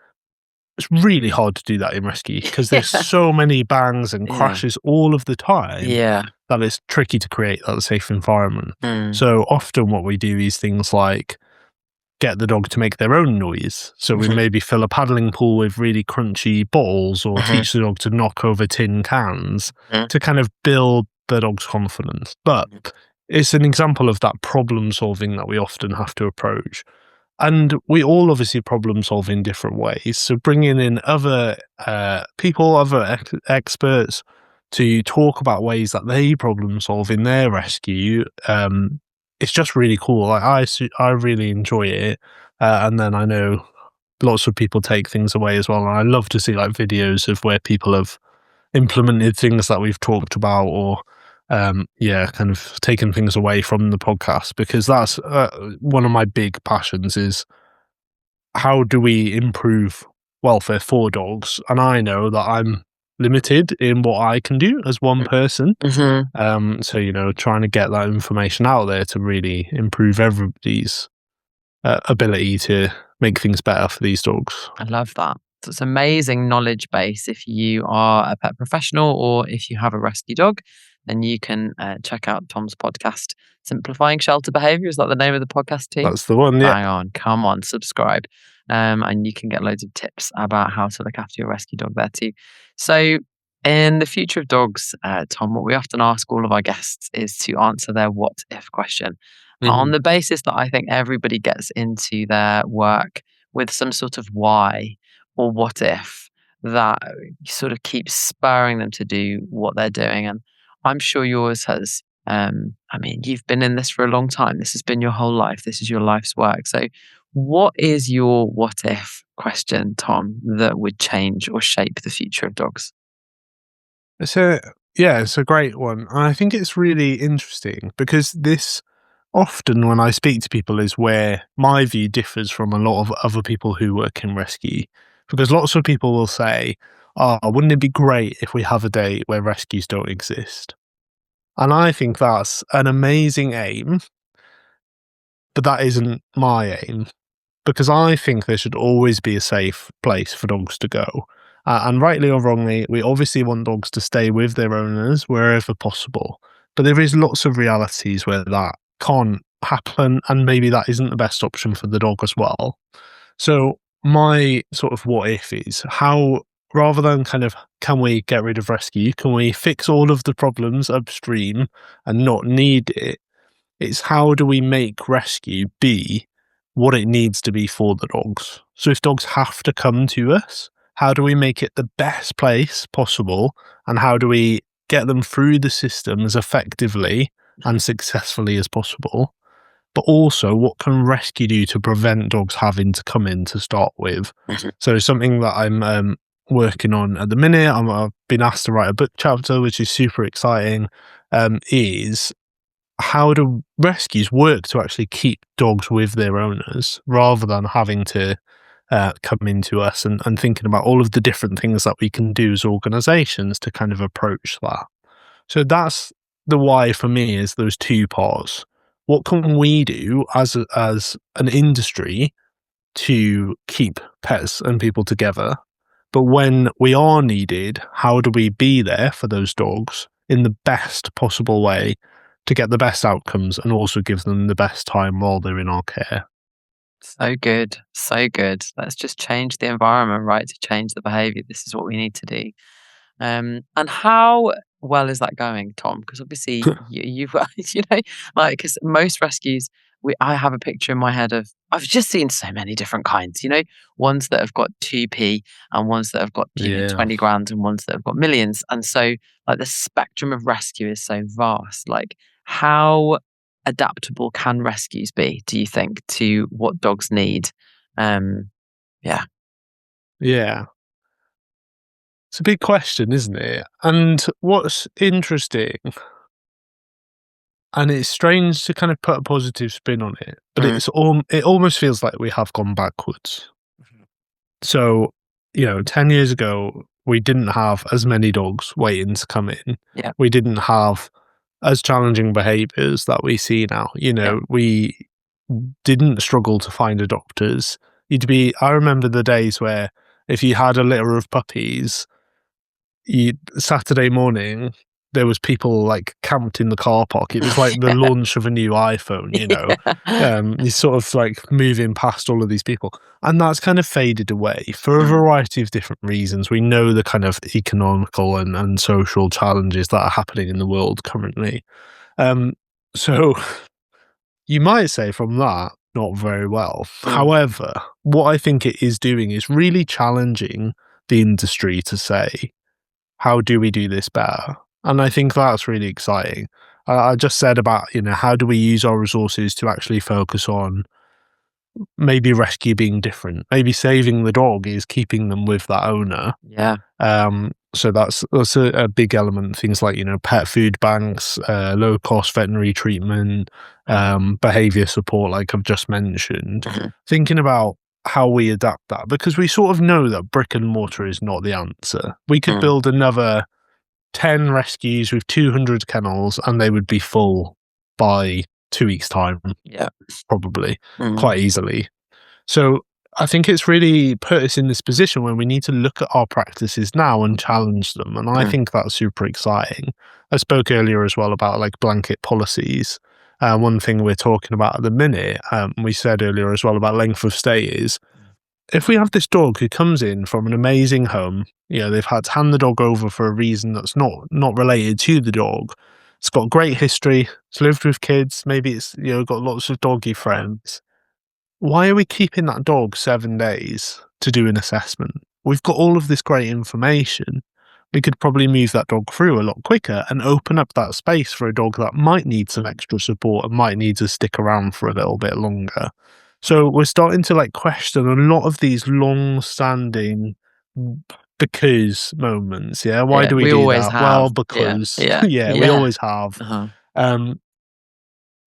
It's really hard to do that in rescue because there's Yeah. so many bangs and Yeah. crashes all of the time Yeah. that it's tricky to create that safe environment. Mm. So often what we do is things like get the dog to make their own noise. So we Mhm. maybe fill a paddling pool with really crunchy balls or Mhm. teach the dog to knock over tin cans Mhm. to kind of build the dog's confidence. But Mhm. it's an example of that problem solving that we often have to approach. And we all obviously problem solve in different ways. So bringing in other people, other experts to talk about ways that they problem solve in their rescue, it's just really cool. Like I really enjoy it, and then I know lots of people take things away as well. And I love to see like videos of where people have implemented things that we've talked about, or kind of taken things away from the podcast because that's one of my big passions is how do we improve welfare for dogs? And I know that I'm limited in what I can do as one person. Mhm. So, trying to get that information out there to really improve everybody's ability to make things better for these dogs. I love that. So it's amazing knowledge base. If you are a pet professional or if you have a rescue dog, then you can check out Tom's podcast, Simplifying Shelter Behavior. Is that the name of the podcast too? That's the one. Yeah. Bang on. Come on, subscribe. And you can get loads of tips about how to look after your rescue dog there too. So, in the future of dogs, Tom, what we often ask all of our guests is to answer their what if question on Mhm. the basis that I think everybody gets into their work with some sort of why or what if that sort of keeps spurring them to do what they're doing. And I'm sure yours has. I mean, you've been in this for a long time. This has been your whole life. This is your life's work. So, what is your what if question, Tom, that would change or shape the future of dogs? So yeah, it's a great one. And I think it's really interesting because this often when I speak to people is where my view differs from a lot of other people who work in rescue. Because lots of people will say, "Oh, wouldn't it be great if we have a day where rescues don't exist?" And I think that's an amazing aim, but that isn't my aim. Because I think there should always be a safe place for dogs to go. And rightly or wrongly, we obviously want dogs to stay with their owners wherever possible. But there is lots of realities where that can't happen, and maybe that isn't the best option for the dog as well. So my sort of what if is how, rather than kind of can we get rid of rescue, can we fix all of the problems upstream and not need it? It's how do we make rescue be what it needs to be for the dogs? So if dogs have to come to us, how do we make it the best place possible? And how do we get them through the system as effectively and successfully as possible? But also, what can rescue do to prevent dogs having to come in to start with? Mhm. So something that I'm working on at the minute, I've been asked to write a book chapter, which is super exciting, is how do rescues work to actually keep dogs with their owners rather than having to come into us and thinking about all of the different things that we can do as organizations to kind of approach that. So that's the why for me is those two parts. What can we do as an industry to keep pets and people together? But when we are needed, how do we be there for those dogs in the best possible way to get the best outcomes and also give them the best time while they're in our care? So good. So good. Let's just change the environment, right? To change the behavior. This is what we need to do. And how well is that going, Tom? Because obviously you've, you know, like, because most rescues I have a picture in my head of I've just seen so many different kinds, ones that have got 2p and ones that have got, Yeah. 20 grand and ones that have got millions. And so like the spectrum of rescue is so vast. Like how adaptable can rescues be, do you think, to what dogs need? Um, yeah. Yeah. It's a big question, isn't it? And what's interesting, and it's strange to kind of put a positive spin on it, but Mm, it almost feels like we have gone backwards. mhm. So, 10 years ago, we didn't have as many dogs waiting to come in. Yeah. We didn't have as challenging behaviors that we see now. Yeah. We didn't struggle to find a doctors. I remember the days where if you had a litter of puppies, Saturday morning, there was people like camped in the car park. It was like the launch of a new iPhone, Yeah. You're sort of like moving past all of these people. And that's kind of faded away for a Mm, variety of different reasons. We know the kind of economical and social challenges that are happening in the world currently. Um, so you might say from that, not very well. mm, However, what I think it is doing is really challenging the industry to say, how do we do this better? And I think that's really exciting. I just said about, how do we use our resources to actually focus on maybe rescue being different? Maybe saving the dog is keeping them with that owner. yeah. So that's a big element. Things like, pet food banks, low cost veterinary treatment, Mm, behavior support, like I've just mentioned. mhm, Thinking about how we adapt that, because we sort of know that brick and mortar is not the answer. We could mm, build another 10 rescues with 200 kennels and they would be full by 2 weeks' time, yeah. probably, Mm, quite easily. So I think it's really put us in this position where we need to look at our practices now and challenge them. And I mm, think that's super exciting. I spoke earlier as well about like blanket policies. One thing we're talking about at the minute, we said earlier as well about length of stay is if we have this dog who comes in from an amazing home, they've had to hand the dog over for a reason that's not related to the dog. It's got great history. It's lived with kids. Maybe it's got lots of doggy friends. Why are we keeping that dog 7 days to do an assessment? We've got all of this great information. We could probably move that dog through a lot quicker and open up that space for a dog that might need some extra support and might need to stick around for a little bit longer. So we're starting to like question a lot of these long-standing because moments. Yeah, why yeah. do we We do always that? Well, have. Yeah. because Yeah. yeah, we Yeah. always have. Uh-huh. Um,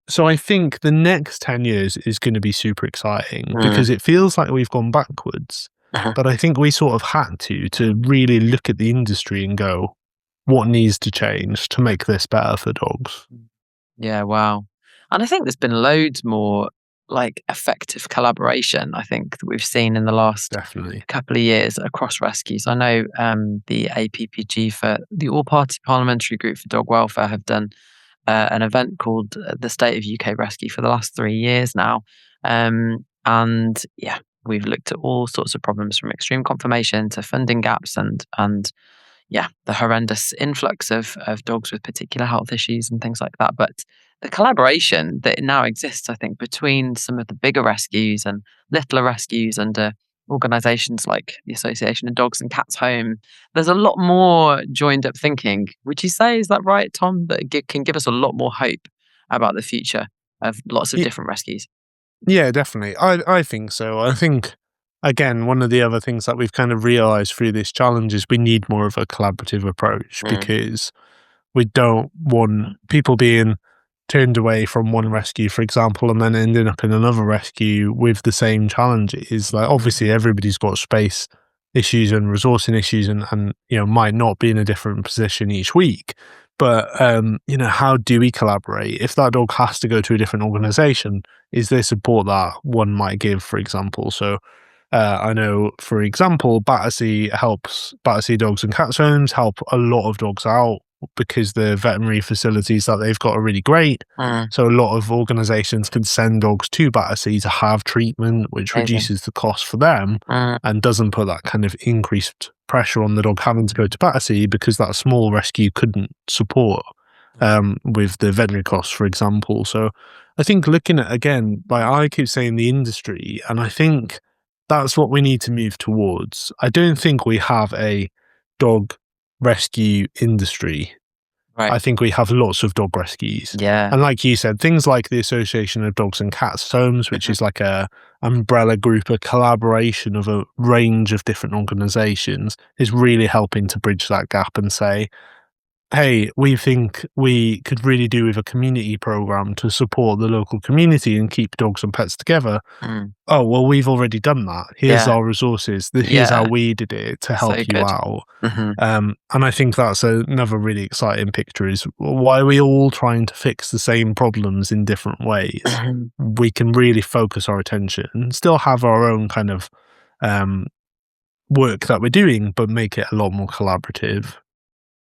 so I think the next 10 years is going to be super exciting Mm, because it feels like we've gone backwards. uh-huh. But I think we sort of had to really look at the industry and go, what needs to change to make this better for dogs? Yeah, wow. And I think there's been loads more like effective collaboration, I think, that we've seen in the last Definitely. couple of years across rescues. I know the APPG for the All Party Parliamentary Group for Dog Welfare have done an event called the State of UK Rescue for the last 3 years now. And yeah, we've looked at all sorts of problems from extreme conformation to funding gaps and yeah, the horrendous influx of dogs with particular health issues and things like that. But the collaboration that now exists, I think, between some of the bigger rescues and littler rescues and organisations like the Association of Dogs and Cats Home, there's a lot more joined up thinking. Would you say, is that right, Tom? That can give us a lot more hope about the future of lots of Y- different rescues. Yeah, definitely. I think so. I think, again, one of the other things that we've kind of realized through this challenge is we need more of a collaborative approach Mm, because we don't want people being turned away from one rescue, for example, and then ending up in another rescue with the same challenges. Like, mm, obviously, everybody's got space issues and resourcing issues, and might not be in a different position each week. But how do we collaborate? If that dog has to go to a different organization, is there support that one might give, for example? So I know, for example, Battersea Dogs and Cats Homes help a lot of dogs out because the veterinary facilities that they've got are really great. mm, So a lot of organisations can send dogs to Battersea to have treatment, which amazing. reduces the cost for them Mm, and doesn't put that kind of increased pressure on the dog having to go to Battersea because that small rescue couldn't support with the veterinary costs, for example. So I think looking at, again, like I keep saying the industry, and I think that's what we need to move towards. I don't think we have a dog rescue industry. Right. I think we have lots of dog rescues. Yeah. And like you said, things like the Association of Dogs and Cats Homes, which Mhm. is like a umbrella group, a collaboration of a range of different organizations, is really helping to bridge that gap and say, hey, we think we could really do with a community program to support the local community and keep dogs and pets together. Mm. Oh, well, we've already done that. Here's Yeah. our resources. Here's how Yeah. we did it to So help you good. out. Mhm. And I think that's another really exciting picture is why are we all trying to fix the same problems in different ways? Mhm. We can really focus our attention and still have our own kind of um, work that we're doing, but make it a lot more collaborative.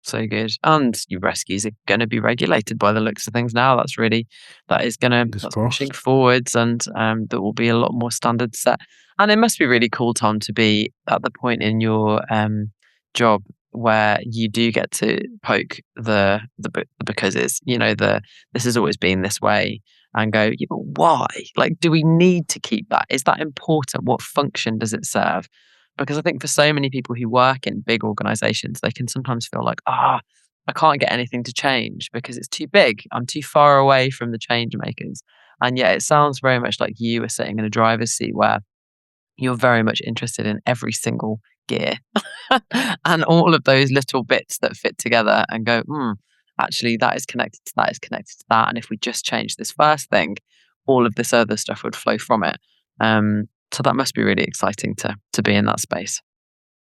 So good. And your rescues are going to be regulated by the looks of things now. Fingers That's pushing crossed. forwards, and there will be a lot more standards set. And it must be really cool, Tom, to be at the point in your job where you do get to poke the becauses, this has always been this way, and go, yeah, but why? Like, do we need to keep that? Is that important? What function does it serve? Because I think for so many people who work in big organizations, they can sometimes feel like, I can't get anything to change because it's too big. I'm too far away from the change makers. And yet it sounds very much like you are sitting in a driver's seat where you're very much interested in every single gear and all of those little bits that fit together and go, actually, that is connected to that, is connected to that. And if we just change this first thing, all of this other stuff would flow from it. So that must be really exciting to be in that space.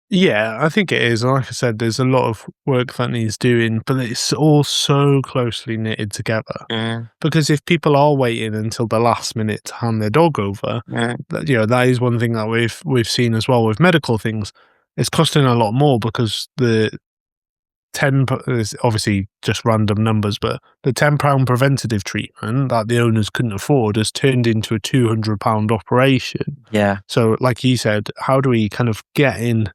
Yeah, I think it is. And like I said, there's a lot of work that needs doing, but it's all so closely knitted together. Mm, Because if people are waiting until the last minute to hand their dog over, mm, that is one thing that we've seen as well with medical things. It's costing a lot more because the is obviously just random numbers, but the £10 preventative treatment that the owners couldn't afford has turned into a £200 operation. yeah. So, like you said, how do we kind of get in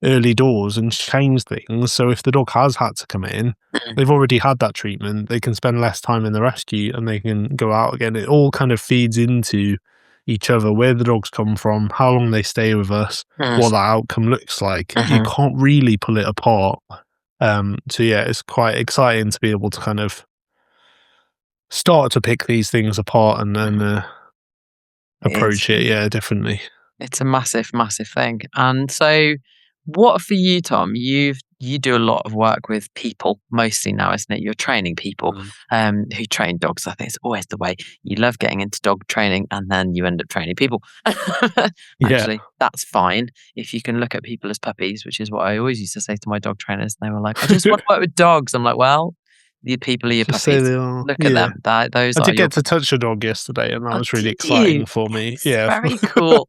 early doors and change things? So, if the dog has had to come in, Mm, they've already had that treatment, they can spend less time in the rescue and they can go out again. It all kind of feeds into each other, where the dogs come from, how long they stay with us, mm, what that outcome looks like. You mhm. can't really pull it apart. So yeah, it's quite exciting to be able to kind of start to pick these things apart and then It is. approach it. Yeah, definitely. It's a massive, massive thing. And so what for you, Tom? You do a lot of work with people mostly now, isn't it? You're training people Mm. who train dogs. I think it's always the way. You love getting into dog training and then you end up training people. Yeah. Actually, that's fine if you can look at people as puppies, which is what I always used to say to my dog trainers. They were like, I just want to work with dogs. I'm like, well, the people are your Just say puppies. they are. Look at Yeah. them. Those I are did your get to puppies. touch a dog yesterday, and that Oh, was really did exciting you? for me. Yes, Yeah. very cool.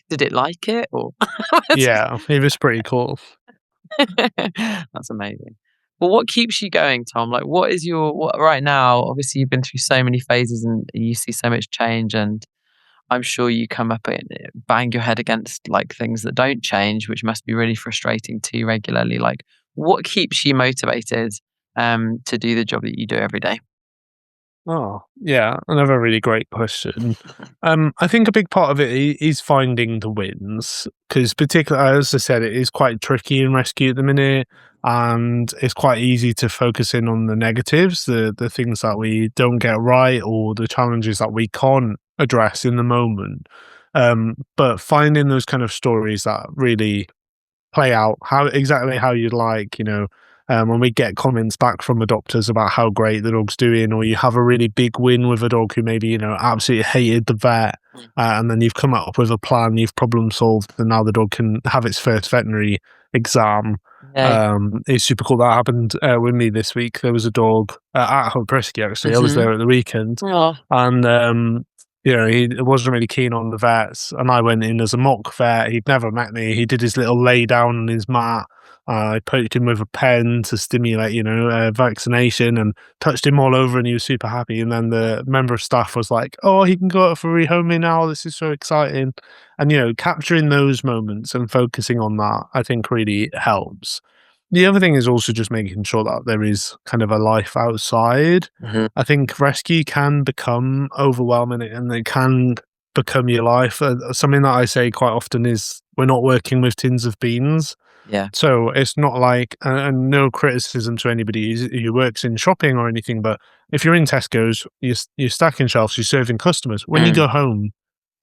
Did it like it or Yeah, it was pretty cool. That's amazing. Well, what keeps you going, Tom? Like, what is your what right now? Obviously, you've been through so many phases and you see so much change, and I'm sure you come up and bang your head against like things that don't change, which must be really frustrating too regularly. Like, what keeps you motivated to do the job that you do every day? Oh, yeah, another really great question. I think a big part of it is finding the wins because, particularly as I said, it is quite tricky in rescue at the minute, and it's quite easy to focus in on the negatives, the things that we don't get right, or the challenges that we can't address in the moment. But finding those kind of stories that really play out how you'd like, when we get comments back from adopters about how great the dog's doing, or you have a really big win with a dog who maybe, absolutely hated the vet, Mm. and then you've come up with a plan, you've problem solved, and now the dog can have its first veterinary exam. Yay. It's super cool. That happened with me this week. There was a dog at home rescue, actually. I was Mm-hmm. there at the weekend, Oh, and he wasn't really keen on the vets, and I went in as a mock vet. He'd never met me. He did his little lay down on his mat. I poked him with a pen to stimulate, vaccination, and touched him all over, and he was super happy. And then the member of staff was like, "Oh, he can go out for rehoming now. This is so exciting!" And capturing those moments and focusing on that, I think, really helps. The other thing is also just making sure that there is kind of a life outside. Hmm. I think rescue can become overwhelming and it can become your life. Something that I say quite often is we're not working with tins of beans. Yeah. So it's not like, and no criticism to anybody who works in shopping or anything, but if you're in Tesco's, you're stacking shelves, you're serving customers. When you Mm. go home,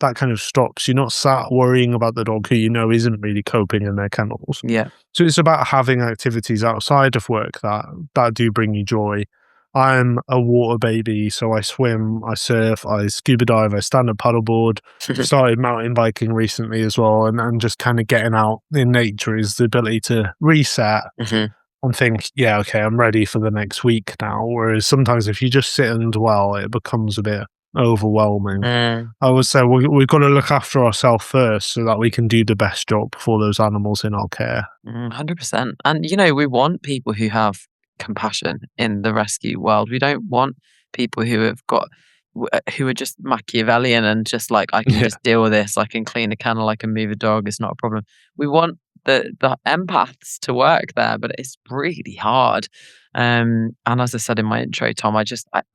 that kind of stops. You're not sat worrying about the dog who you know isn't really coping in their kennels. Yeah. So it's about having activities outside of work that do bring you joy. I'm a water baby, so I swim, I surf, I scuba dive, I stand up paddleboard. Started mountain biking recently as well, and just kind of getting out in nature is the ability to reset Hmm. and think, yeah, okay, I'm ready for the next week now. Whereas sometimes if you just sit and dwell, it becomes a bit overwhelming. Mm. I would say we've got to look after ourselves first so that we can do the best job for those animals in our care. 100%. And, we want people who have compassion in the rescue world. We don't want people who have got, who are just Machiavellian and just like, I can Yeah. just deal with this. I can clean a kennel, I can move a dog. It's not a problem. We want the empaths to work there, but it's really hard. And as I said in my intro, Tom, I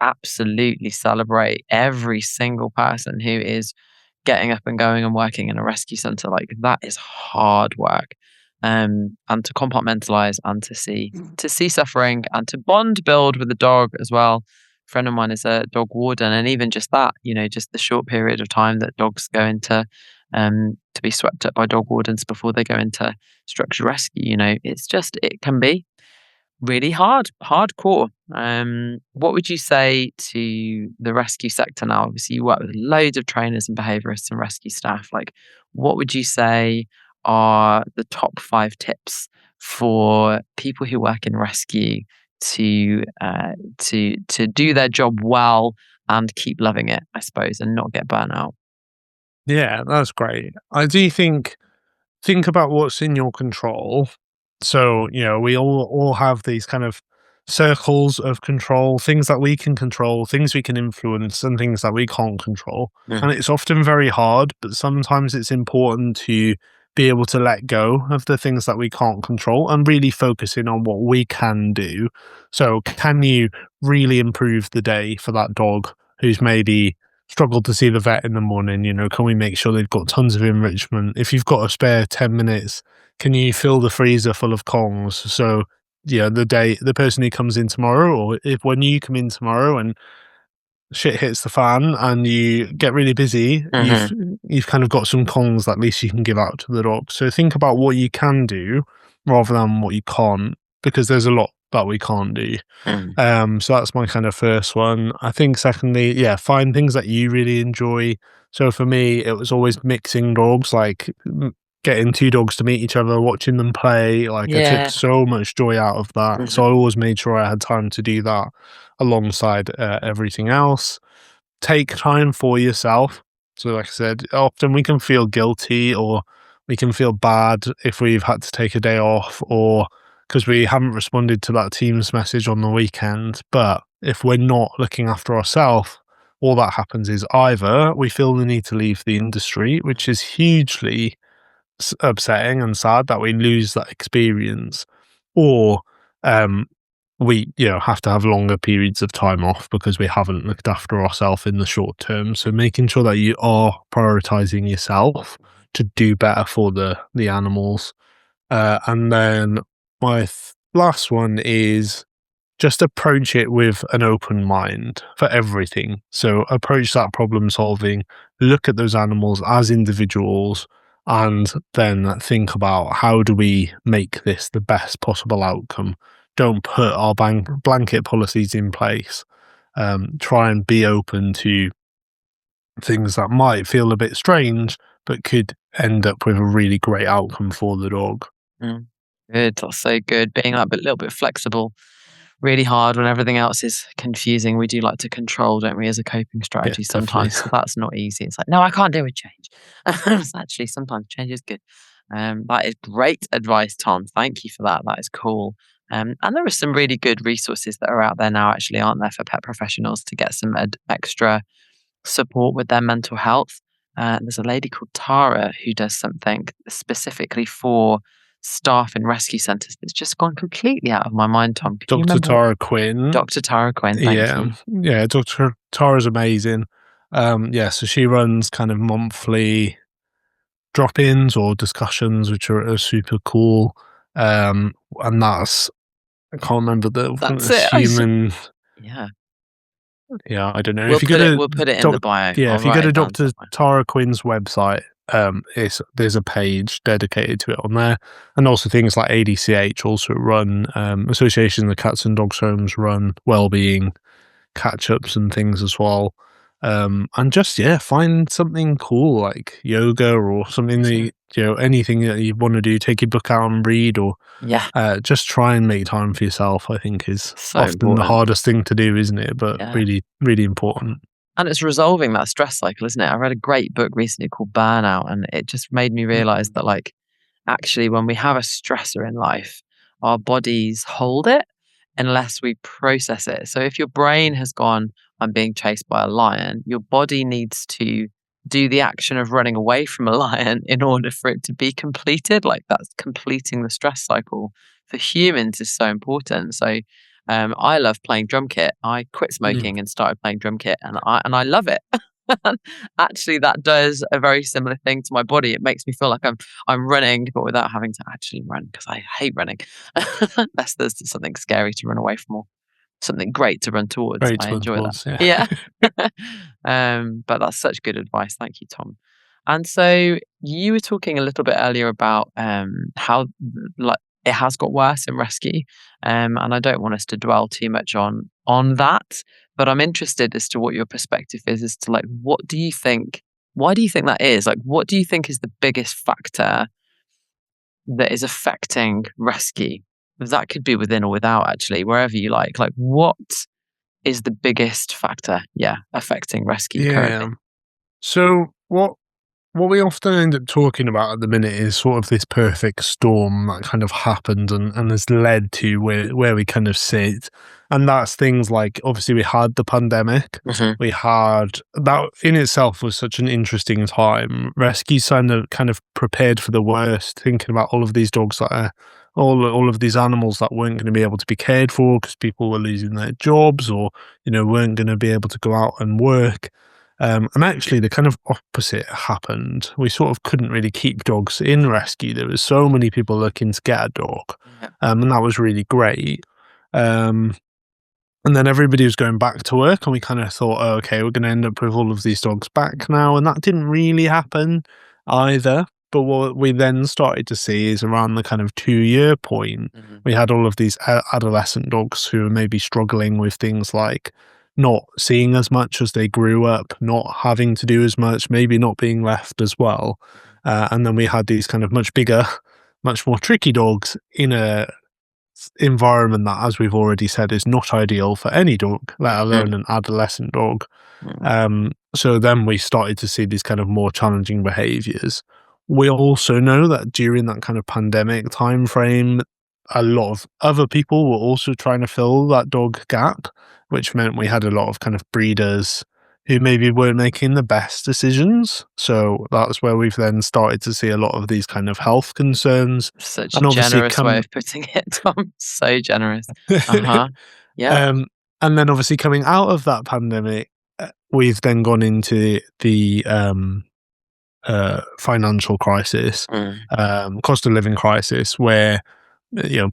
absolutely celebrate every single person who is getting up and going and working in a rescue center. Like that is hard work. And to compartmentalize and to see suffering and to bond build with the dog as well. A friend of mine is a dog warden, and even just that, just the short period of time that dogs go into to be swept up by dog wardens before they go into structured rescue, it can be really hardcore. What would you say to the rescue sector now? Obviously, you work with loads of trainers and behaviorists and rescue staff. Like, what would you say are the top 5 tips for people who work in rescue to do their job well and keep loving it, I suppose, and not get burnt out? Yeah, that's great. I do think about what's in your control. So, we all have these kind of circles of control, things that we can control, things we can influence, and things that we can't control. Mm. And it's often very hard, but sometimes it's important to be able to let go of the things that we can't control and really focus in on what we can do. So, can you really improve the day for that dog who's maybe struggled to see the vet in the morning? Can we make sure they've got tons of enrichment? If you've got a spare 10 minutes, can you fill the freezer full of Kongs? So, yeah, the person who comes in tomorrow, or if when you come in tomorrow and shit hits the fan and you get really busy, Mhm. you've kind of got some Kongs that at least you can give out to the dog. So think about what you can do rather than what you can't, because there's a lot that we can't do. Mm. So that's my kind of first one. I think secondly, yeah, find things that you really enjoy. So for me, it was always mixing dogs, like getting two dogs to meet each other, watching them play. Like I took Yeah. so much joy out of that. So Mhm. I always made sure I had time to do that alongside everything else. Take time for yourself. So like I said, often we can feel guilty or we can feel bad if we've had to take a day off or because we haven't responded to that Teams message on the weekend. But if we're not looking after ourselves, all that happens is either we feel the need to leave the industry, which is hugely upsetting and sad that we lose that experience, or um, we have to have longer periods of time off because we haven't looked after ourselves in the short term. So making sure that you are prioritizing yourself to do better for the animals. And then my last one is just approach it with an open mind for everything. So approach that problem solving, look at those animals as individuals, and then think about how do we make this the best possible outcome. Don't put our blanket policies in place. Try and be open to things that might feel a bit strange, but could end up with a really great outcome for the dog. Mm. Good. That's so good. Being a little bit flexible, really hard when everything else is confusing. We do like to control, don't we, as a coping Yeah, strategy definitely. sometimes. So that's not easy. It's like, no, I can't deal with change. It's actually, sometimes change is good. That is great advice, Tom. Thank you for that. That is cool. And there are some really good resources that are out there now, actually, aren't there, for pet professionals to get some extra support with their mental health. There's a lady called Tara who does something specifically for staff in rescue centres that's just gone completely out of my mind, Tom. Can you Dr. remember what? Tara Quinn. Dr. Tara Quinn, thank Yeah, you. yeah, Dr. Tara's amazing. Yeah, so she runs kind of monthly drop-ins or discussions, which are super cool. And that's I can't remember That's the it. human. Yeah. Yeah, I don't know. We'll If you go put it to we'll put it in the doc, bio. yeah, I'll if you go write to it down Dr. somewhere. Tara Quinn's website, there's a page dedicated to it on there, and also things like ADCH also run Association of Cats and Dogs Homes run wellbeing catch ups and things as well. And just find something cool like yoga or something that Yeah. anything that you want to do. Take your book out and read, or Yeah. just try and make time for yourself. I think is So often the important. hardest thing to do, isn't it? But Yeah. really, really important. And it's resolving that stress cycle, isn't it? I read a great book recently called Burnout, and it just made me realize that, like, actually, when we have a stressor in life, our bodies hold it unless we process it. So if your brain has gone, I'm being chased by a lion, your body needs to do the action of running away from a lion in order for it to be completed. Like, that's completing the stress cycle for humans is so important. So I love playing drum kit. I quit Mm. smoking and started playing drum kit, and I love it. Actually, that does a very similar thing to my body. It makes me feel like I'm running, but without having to actually run, because I hate running. Unless there's something scary to run away from, or something great to run towards. Great I to run enjoy that. towards, yeah. Yeah. But that's such good advice. Thank you, Tom. And so you were talking a little bit earlier about how, like, it has got worse in rescue, and I don't want us to dwell too much on that. But I'm interested as to what your perspective is as to, like, what do you think? Why do you think that is? Like, what do you think is the biggest factor that is affecting rescue? That could be within or without, actually, wherever you like. Like, what is the biggest factor, affecting rescue Yeah. currently? So what we often end up talking about at the minute is sort of this perfect storm that kind of happened and has led to where we kind of sit. And that's things like, obviously, we had the pandemic. Mhm. We had that in itself was such an interesting time. Rescue kind of prepared for the worst, thinking about all of these dogs that are all of these animals that weren't going to be able to be cared for because people were losing their jobs, or weren't going to be able to go out and work. And actually, the kind of opposite happened. We sort of couldn't really keep dogs in rescue. There was so many people looking to get a dog, Yeah. and that was really great. Um, and then everybody was going back to work, and we kind of thought, oh, okay, we're going to end up with all of these dogs back now. And that didn't really happen either. But what we then started to see is around the kind of 2-year point, Mhm. we had all of these adolescent dogs who were maybe struggling with things like not seeing as much as they grew up, not having to do as much, maybe not being left as well. And then we had these kind of much bigger, much more tricky dogs in a environment that, as we've already said, is not ideal for any dog, let alone Mhm. an adolescent dog. Mhm. So then we started to see these kind of more challenging behaviors. We also know that during that kind of pandemic time frame, a lot of other people were also trying to fill that dog gap, which meant we had a lot of kind of breeders who maybe weren't making the best decisions. So that's where we've then started to see a lot of these kind of health concerns. Such a And obviously generous way come of putting it, Tom. So generous. Uh-huh. Yeah. Um, and then obviously coming out of that pandemic, we've then gone into the financial crisis, Mm. cost of living crisis, where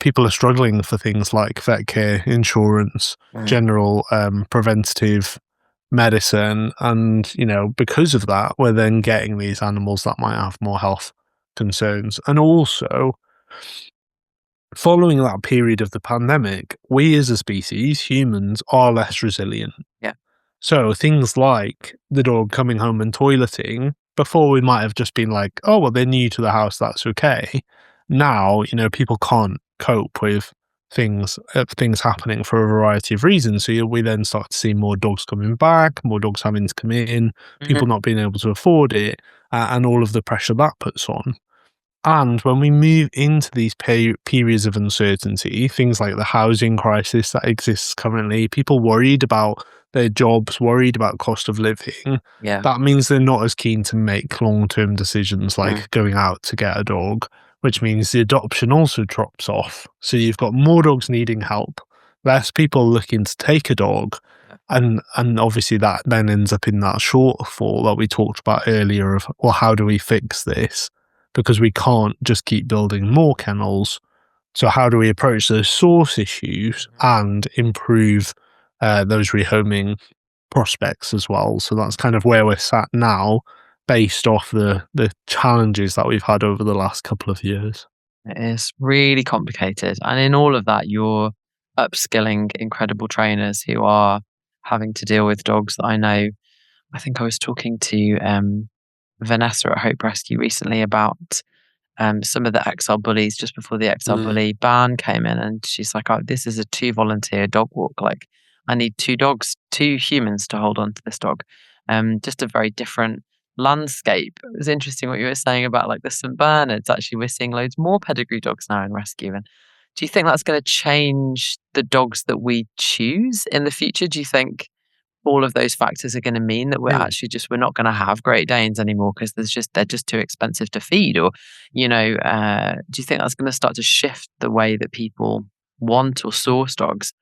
people are struggling for things like vet care, insurance, Mm. general preventative medicine, and because of that, we're then getting these animals that might have more health concerns, and also following that period of the pandemic, we as a species, humans, are less resilient. Yeah. So things like the dog coming home and toileting, before we might have just been like, oh, well, they're new to the house, that's okay. Now, people can't cope with things happening for a variety of reasons. So we then start to see more dogs coming back, more dogs having to come in, Mhm. people not being able to afford it, and all of the pressure that puts on. And when we move into these periods of uncertainty, things like the housing crisis that exists currently, people worried about their jobs, worried about cost of living, Yeah. that means they're not as keen to make long-term decisions Mm. like going out to get a dog, which means the adoption also drops off. So you've got more dogs needing help, less people looking to take a dog, and obviously that then ends up in that shortfall that we talked about earlier of, well, how do we fix this? Because we can't just keep building more kennels. So how do we approach those source issues and improve those rehoming prospects as well? So that's kind of where we're sat now, based off the challenges that we've had over the last couple of years. It is really complicated. And in all of that, you're upskilling incredible trainers who are having to deal with dogs that I know. I think I was talking to Vanessa at Hope Rescue recently about some of the XL bullies just before the XL Mm. bully ban came in. And she's like, oh, this is a 2 volunteer dog walk. Like, I need 2 dogs, 2 humans to hold on to this dog. Just a very different landscape. It was interesting what you were saying about like the St. Bernards. Actually, we're seeing loads more pedigree dogs now in rescue. And do you think that's going to change the dogs that we choose in the future? Do you think all of those factors are going to mean that we're not going to have Great Danes anymore because they're just too expensive to feed? Or, do you think that's going to start to shift the way that people want or source dogs?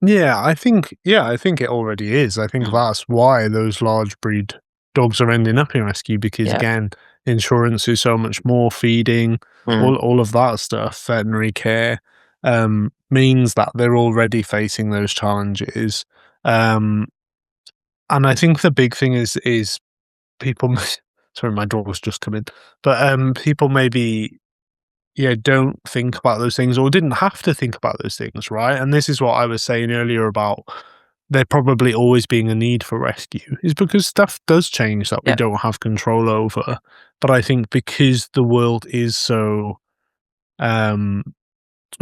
I think it already is. I think Mm. that's why those large breed dogs are ending up in rescue, because Yeah. again, insurance is so much more, feeding, Mm. all of that stuff, veterinary care, means that they're already facing those challenges. Um, and I think the big thing is people. Sorry, my dog's just come in, but people maybe don't think about those things, or didn't have to think about those things, right? And this is what I was saying earlier about there probably always being a need for rescue, is because stuff does change that we Yeah. don't have control over. But I think because the world is so um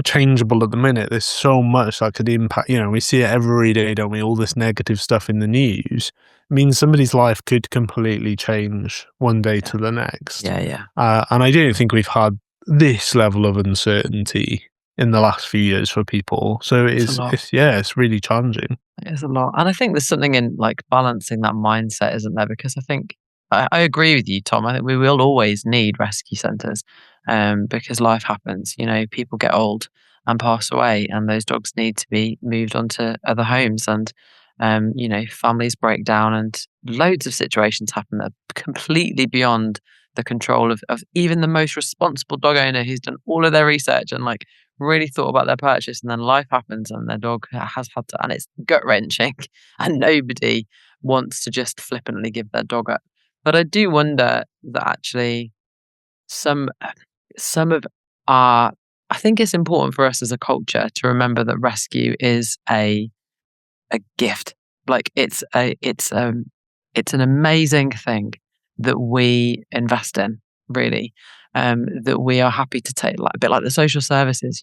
changeable at the minute, there's so much that could impact, we see it every day, don't we? All this negative stuff in the news means somebody's life could completely change one day Yeah. to the next. Yeah. And I don't think we've had this level of uncertainty in the last few years for people. So It's a lot. it's really challenging. It is a lot. And I think there's something in like balancing that mindset, isn't there? Because I think I agree with you, Tom. I think we will always need rescue centres because life happens. People get old and pass away, and those dogs need to be moved on to other homes. And, families break down, and loads of situations happen that are completely beyond the control of even the most responsible dog owner who's done all of their research and like really thought about their purchase, and then life happens and their dog has had to, and it's gut wrenching, and nobody wants to just flippantly give their dog up. But I do wonder that actually some some of our, I think it's important for us as a culture to remember that rescue is a gift. Like it's an amazing thing that we invest in, really. That we are happy to take, like a bit like the social services,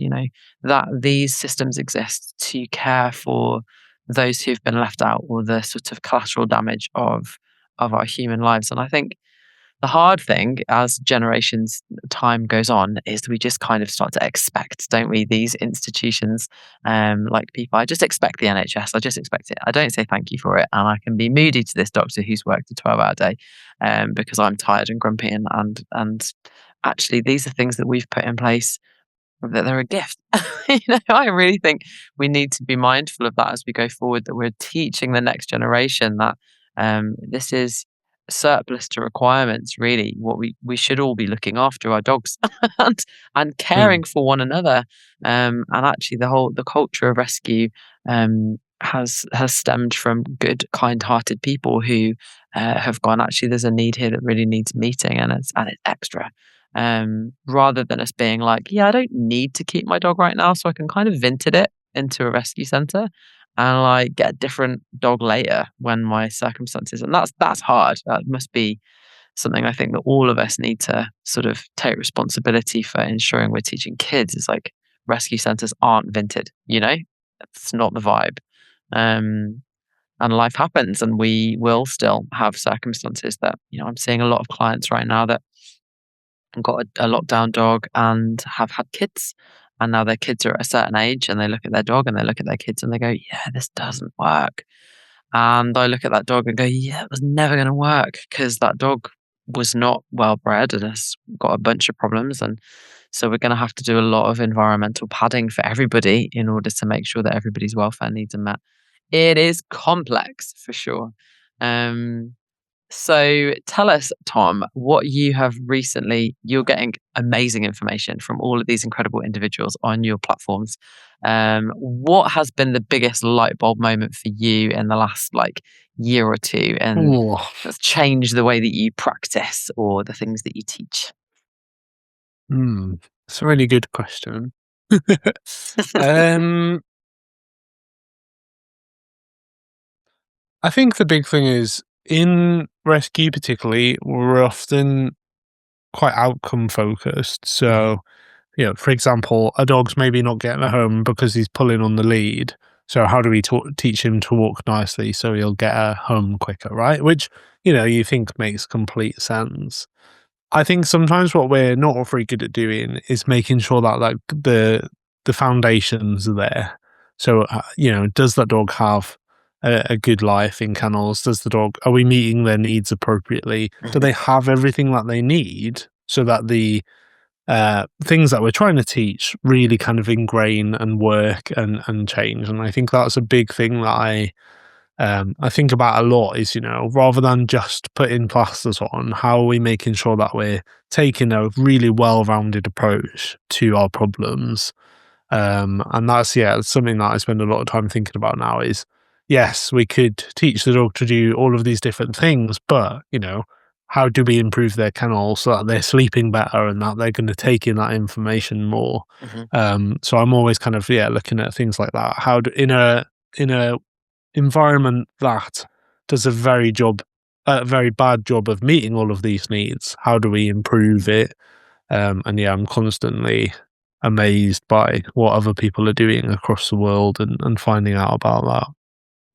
that these systems exist to care for those who've been left out, or the sort of collateral damage of our human lives. And I think the hard thing as generations time goes on is we just kind of start to expect, don't we, these institutions, like people. I just expect the NHS. I just expect it. I don't say thank you for it, and I can be moody to this doctor who's worked a 12-hour day, because I'm tired and grumpy, and actually these are things that we've put in place that they're a gift. I really think we need to be mindful of that as we go forward. That we're teaching the next generation that this is surplus to requirements, really. What we should all be looking after our dogs and Mm. caring for one another. And actually, the culture of rescue has stemmed from good, kind-hearted people who have gone, actually, there's a need here that really needs meeting, and it's extra. Rather than us being like, yeah, I don't need to keep my dog right now, so I can kind of vinted it into a rescue center and like get a different dog later when my circumstances. And that's hard. That must be something I think that all of us need to sort of take responsibility for ensuring we're teaching kids. Is like, rescue centers aren't vinted, it's not the vibe. And life happens, and we will still have circumstances that, I'm seeing a lot of clients right now that got a lockdown dog and have had kids. And now their kids are at a certain age, and they look at their dog and they look at their kids and they go, yeah, this doesn't work. And I look at that dog and go, yeah, it was never going to work, because that dog was not well bred and has got a bunch of problems. And so we're going to have to do a lot of environmental padding for everybody in order to make sure that everybody's welfare needs are met. It is complex for sure. Um, so tell us, Tom, what you have recently, you're getting amazing information from all of these incredible individuals on your platforms. What has been the biggest light bulb moment for you in the last year or two and Oh, that's changed the way that you practice or the things that you teach? it's a really good question. um, I think the big thing is in rescue, particularly, we're often quite outcome focused. Mhm, So, for example, a dog's maybe not getting a home because he's pulling on the lead. So, how do we teach him to walk nicely so he'll get a home quicker, right? Which, you think makes complete sense. I think sometimes what we're not very good at doing is making sure that the foundations are there. So does that dog have a good life in kennels? Are we meeting their needs appropriately? Do mhm, they have everything that they need so that the things that we're trying to teach really kind of ingrain and work and change? And I think that's a big thing that I think about a lot is, rather than just putting plasters on, how are we making sure that we're taking a really well-rounded approach to our problems? And that's, something that I spend a lot of time thinking about now is, yes, we could teach the dog to do all of these different things, but, how do we improve their kennel so that they're sleeping better and that they're going to take in that information more? mhm. So I'm always kind of, looking at things like that. In a environment that does a very bad job of meeting all of these needs. How do we improve it? And I'm constantly amazed by what other people are doing across the world and finding out about that.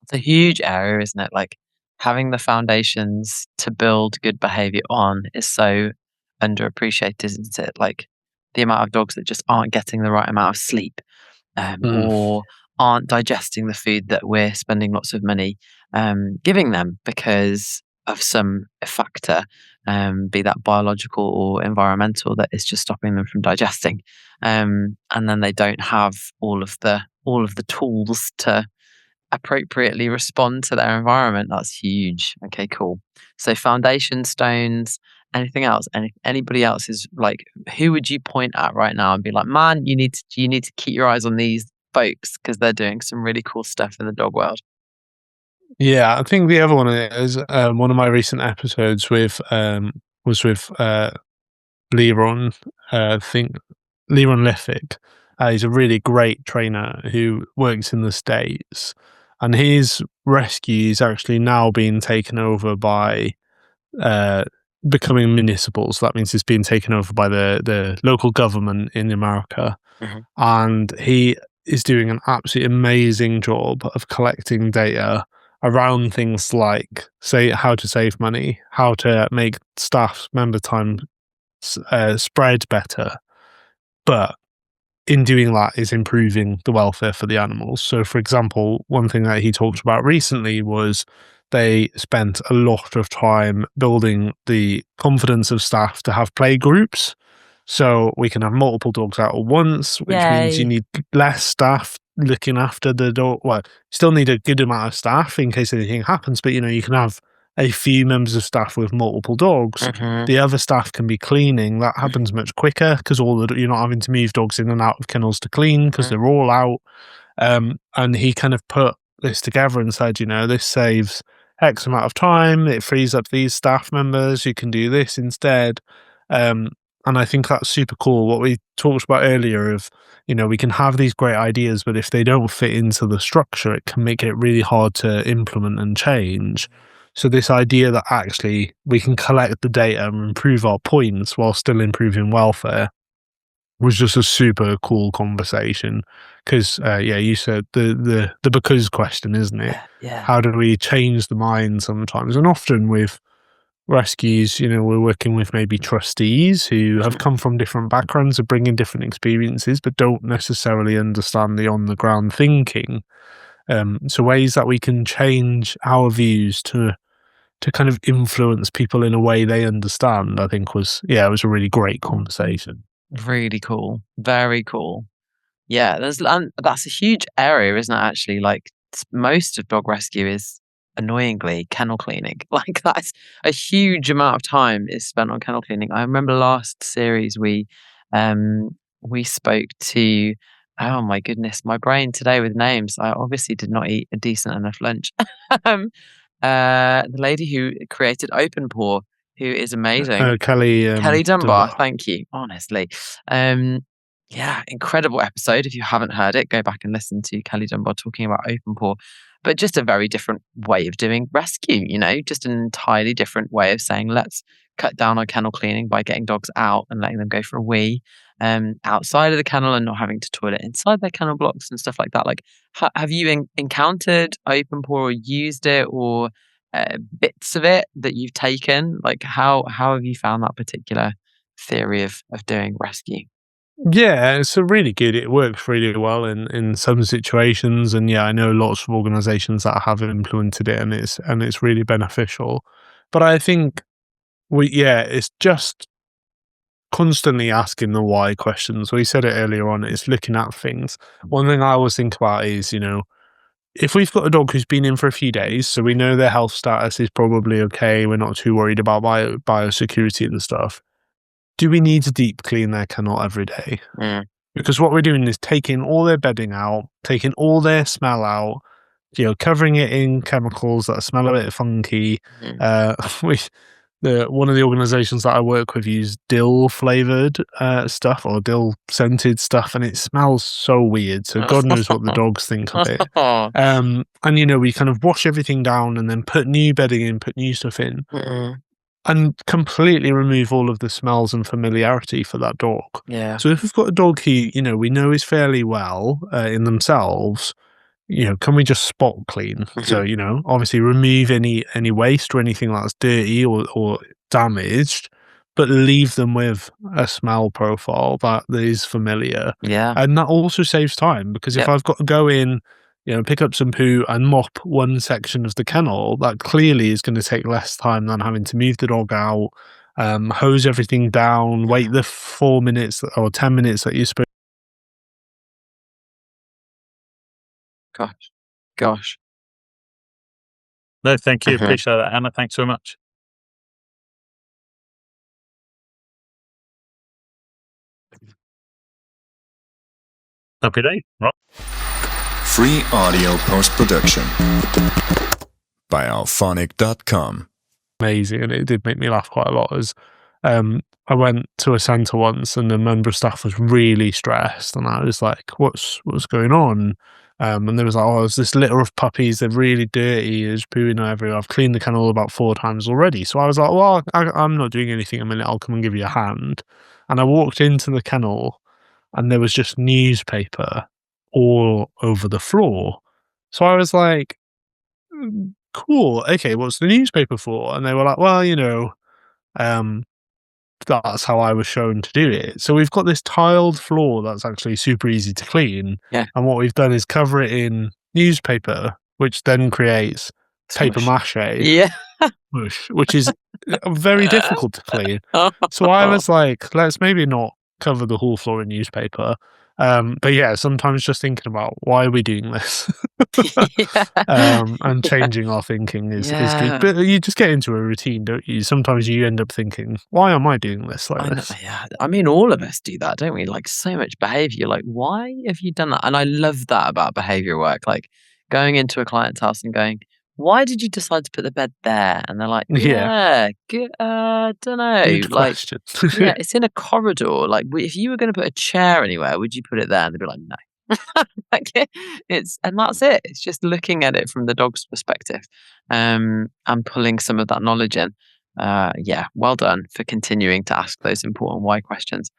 It's a huge area, isn't it? Like having the foundations to build good behavior on is so underappreciated, isn't it? Like the amount of dogs that just aren't getting the right amount of sleep, Mm. or aren't digesting the food that we're spending lots of money giving them because of some factor, be that biological or environmental, that is just stopping them from digesting. And then they don't have all of the tools to appropriately respond to their environment. That's huge. Okay, cool. So foundation stones, anything else? Anybody else is like, who would you point at right now and be like, man, you need to keep your eyes on these folks because they're doing some really cool stuff in the dog world. Yeah, I think the other one is one of my recent episodes was with Leron. I think Leron Leffick. He's a really great trainer who works in the States, and his rescue is actually now being taken over by uh, becoming municipal. So that means it's being taken over by the local government in America, Mhm, and he is doing an absolutely amazing job of collecting data around things like, say, how to save money, how to make staff member time spread better, but in doing that is improving the welfare for the animals. So, for example, one thing that he talked about recently was they spent a lot of time building the confidence of staff to have play groups. So we can have multiple dogs out at once, which means you yay. need less staff looking after the dog. Well, still need a good amount of staff in case anything happens, but you can have a few members of staff with multiple dogs. Mhm, The other staff can be cleaning. That mhm, happens much quicker because you're not having to move dogs in and out of kennels to clean because mhm, they're all out. And he kind of put this together and said, this saves X amount of time. It frees up these staff members who can do this instead. Um, and I think that's super cool. What we talked about earlier of, we can have these great ideas, but if they don't fit into the structure, it can make it really hard to implement and change. So this idea that actually we can collect the data and improve our points while still improving welfare was just a super cool conversation. Because you said the because question, isn't it? yeah, yeah. How do we change the mind sometimes? And often with rescues, we're working with maybe trustees who have Mhm, come from different backgrounds and bringing different experiences, but don't necessarily understand the on the ground thinking. So ways that we can change our views to to kind of influence people in a way they understand, I think it was a really great conversation. Really cool. Very cool. Yeah, and that's a huge area, isn't it, actually? Like, most of dog rescue is annoyingly kennel cleaning. Like, that's a huge amount of time is spent on kennel cleaning. I remember last series we spoke to, oh my goodness, my brain today with names. I obviously did not eat a decent enough lunch. Um, the lady who created Open Paw, who is amazing. Kelly Kelly Dunbar, Dunbar. thank you, honestly. Um, yeah, incredible episode. If you haven't heard it, go back and listen to Kelly Dunbar talking about Open Paw, but just a very different way of doing rescue, just an entirely different way of saying, let's cut down on kennel cleaning by getting dogs out and letting them go for a wee outside of the kennel and not having to toilet inside their kennel blocks and stuff like that. Like, have you encountered Open Paw or used it, or bits of it that you've taken? Like, how have you found that particular theory of doing rescue? Yeah, it's a really good. It works really well in some situations, and yeah, I know lots of organisations that have implemented it, and it's really beneficial. But I think it's just constantly asking the why questions. We said it earlier on. It's looking at things. One thing I always think about is, if we've got a dog who's been in for a few days, so we know their health status is probably okay, we're not too worried about biosecurity and stuff. Do we need to deep clean their kennel every day? Mm, Because what we're doing is taking all their bedding out, taking all their smell out, covering it in chemicals that smell a bit funky. mm. We one of the organisations that I work with use dill flavoured stuff or dill scented stuff, and it smells so weird. So God knows what the dogs think of it. And we kind of wash everything down and then put new bedding in, put new stuff in, Mm-mm. and completely remove all of the smells and familiarity for that dog. Yeah. So if we've got a dog who, we know is fairly well in themselves, can we just spot clean? So, Mhm. obviously remove any waste or anything that's dirty or damaged, but leave them with a smell profile that is familiar. Yeah. And that also saves time, because if Yep. I've got to go in, pick up some poo and mop one section of the kennel, that clearly is going to take less time than having to move the dog out, hose everything down, wait the 4 minutes or 10 minutes that you're supposed. Gosh. Gosh. No, thank you. Mhm. Appreciate that, Anna. Thanks so much. Happy day. Right. Free audio post-production by alphonic.com. Amazing, and it did make me laugh quite a lot. As I went to a centre once, and the member of staff was really stressed, and I was like, "What's going on?" And there was like, "Oh, there's this litter of puppies. They're really dirty. There's pooing everywhere. I've cleaned the kennel about 4 times already." So I was like, "Well, I'm not doing anything a minute. I'll come and give you a hand." And I walked into the kennel, and there was just newspaper all over the floor. So I was like, cool. Okay, what's the newspaper for? And they were like, well, um, that's how I was shown to do it. So we've got this tiled floor that's actually super easy to clean. Yeah. And what we've done is cover it in newspaper, which then creates paper Smush. mache Yeah. mush, which is very difficult to clean. So I was like, let's maybe not cover the whole floor in newspaper. But yeah, sometimes just thinking about why are we doing this, Yeah. and changing our thinking is good. Yeah. But you just get into a routine, don't you? Sometimes you end up thinking, why am I doing this like I know, this? yeah. I mean, all of us do that, don't we? Like, so much behavior. Like, why have you done that? And I love that about behavior work. Like, going into a client's house and going, "Why did you decide to put the bed there?" And they're like, Yeah, "Yeah, good, don't know." good Like, question. yeah, it's in a corridor. Like, if you were going to put a chair anywhere, would you put it there? And they'd be like, "No." Like, and that's it. It's just looking at it from the dog's perspective, and pulling some of that knowledge in. Yeah, well done for continuing to ask those important why questions.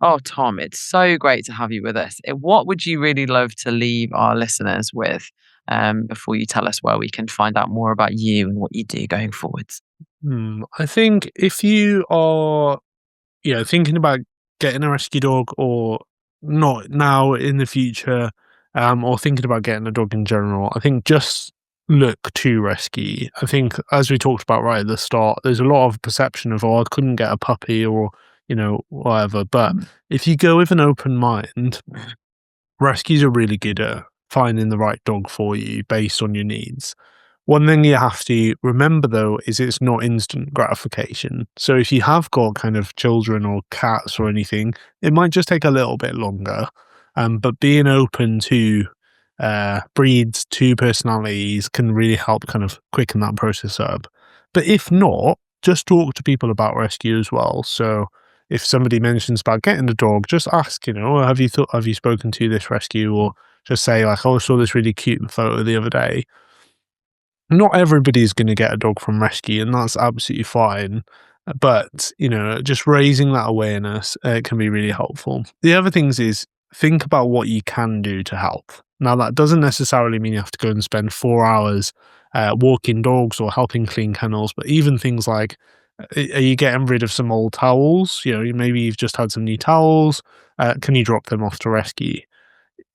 Oh, Tom, it's so great to have you with us. What would you really love to leave our listeners with, before you tell us where we can find out more about you and what you do going forwards? I think if you are, thinking about getting a rescue dog, or not now, in the future, or thinking about getting a dog in general, I think just look to rescue. I think, as we talked about right at the start, there's a lot of perception of, I couldn't get a puppy or, whatever. But if you go with an open mind, rescues are really good at finding the right dog for you based on your needs. One thing you have to remember, though, is it's not instant gratification. So if you have got kind of children or cats or anything, it might just take a little bit longer. But being open to breeds, to personalities can really help kind of quicken that process up. But if not, just talk to people about rescue as well. So if somebody mentions about getting a dog, just ask, have you spoken to this rescue? Or just say like, I saw this really cute photo the other day. Not everybody's going to get a dog from rescue, and that's absolutely fine. But, just raising that awareness can be really helpful. The other things is think about what you can do to help. Now, that doesn't necessarily mean you have to go and spend 4 hours walking dogs or helping clean kennels, but even things like, are you getting rid of some old towels? Maybe you've just had some new towels. Can you drop them off to rescue?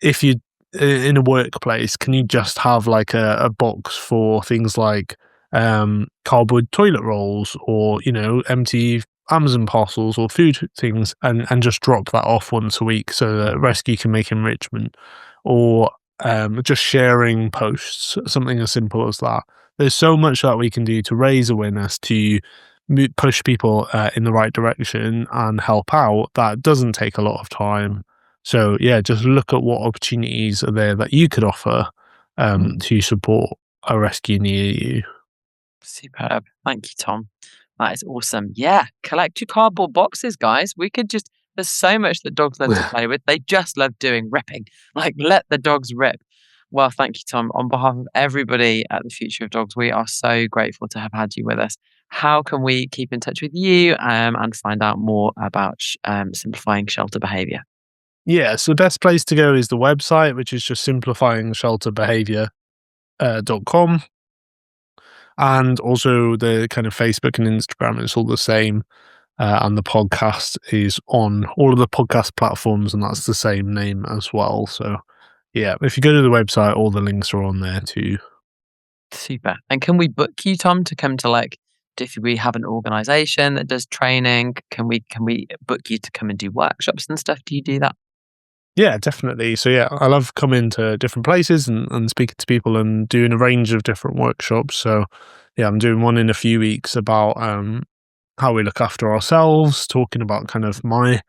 If you in a workplace, can you just have like a box for things like cardboard toilet rolls or empty Amazon parcels or food things, and just drop that off once a week so that rescue can make enrichment? Or just sharing posts, something as simple as that. There's so much that we can do to raise awareness, to push people in the right direction and help out. That doesn't take a lot of time. So yeah, just look at what opportunities are there that you could offer to support a rescue near you. Superb. Thank you, Tom. That is awesome. Yeah, collect your cardboard boxes, guys. There's so much that dogs love to play with. They just love doing ripping. Like, let the dogs rip. Well, thank you, Tom. On behalf of everybody at the Future of Dogs, we are so grateful to have had you with us. How can we keep in touch with you and find out more about simplifying shelter behaviour? Yeah, so the best place to go is the website, which is just simplifyingshelterbehaviour.com. And also the kind of Facebook and Instagram is all the same. And the podcast is on all of the podcast platforms, and that's the same name as well. So yeah, if you go to the website, all the links are on there too. Super. And can we book you, Tom, to come to if we have an organisation that does training, can we book you to come and do workshops and stuff? Do you do that? Yeah, definitely. So yeah, I love coming to different places and speaking to people and doing a range of different workshops. So yeah, I'm doing one in a few weeks about how we look after ourselves, talking about kind of my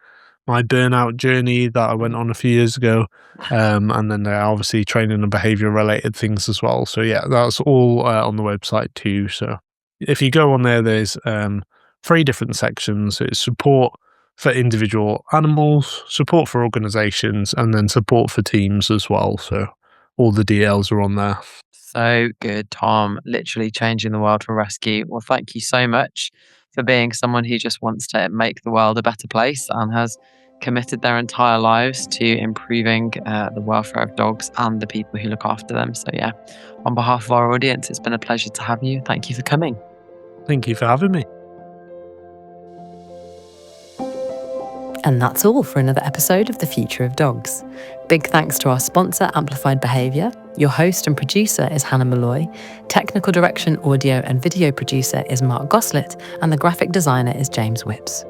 burnout journey that I went on a few years ago. And then they're obviously training and behaviour related things as well. So yeah, that's all on the website too. So if you go on there, there's 3 different sections. It's support for individual animals, support for organisations, and then support for teams as well. So all the DLs are on there. So good, Tom. Literally changing the world for rescue. Well, thank you so much for being someone who just wants to make the world a better place and has committed their entire lives to improving the welfare of dogs and the people who look after them. So yeah, on behalf of our audience, it's been a pleasure to have you. Thank you for coming. Thank you for having me. And that's all for another episode of The Future of Dogs. Big thanks to our sponsor, Amplified Behaviour. Your host and producer is Hannah Malloy. Technical direction, audio and video producer is Mark Goslett. And the graphic designer is James Whipps.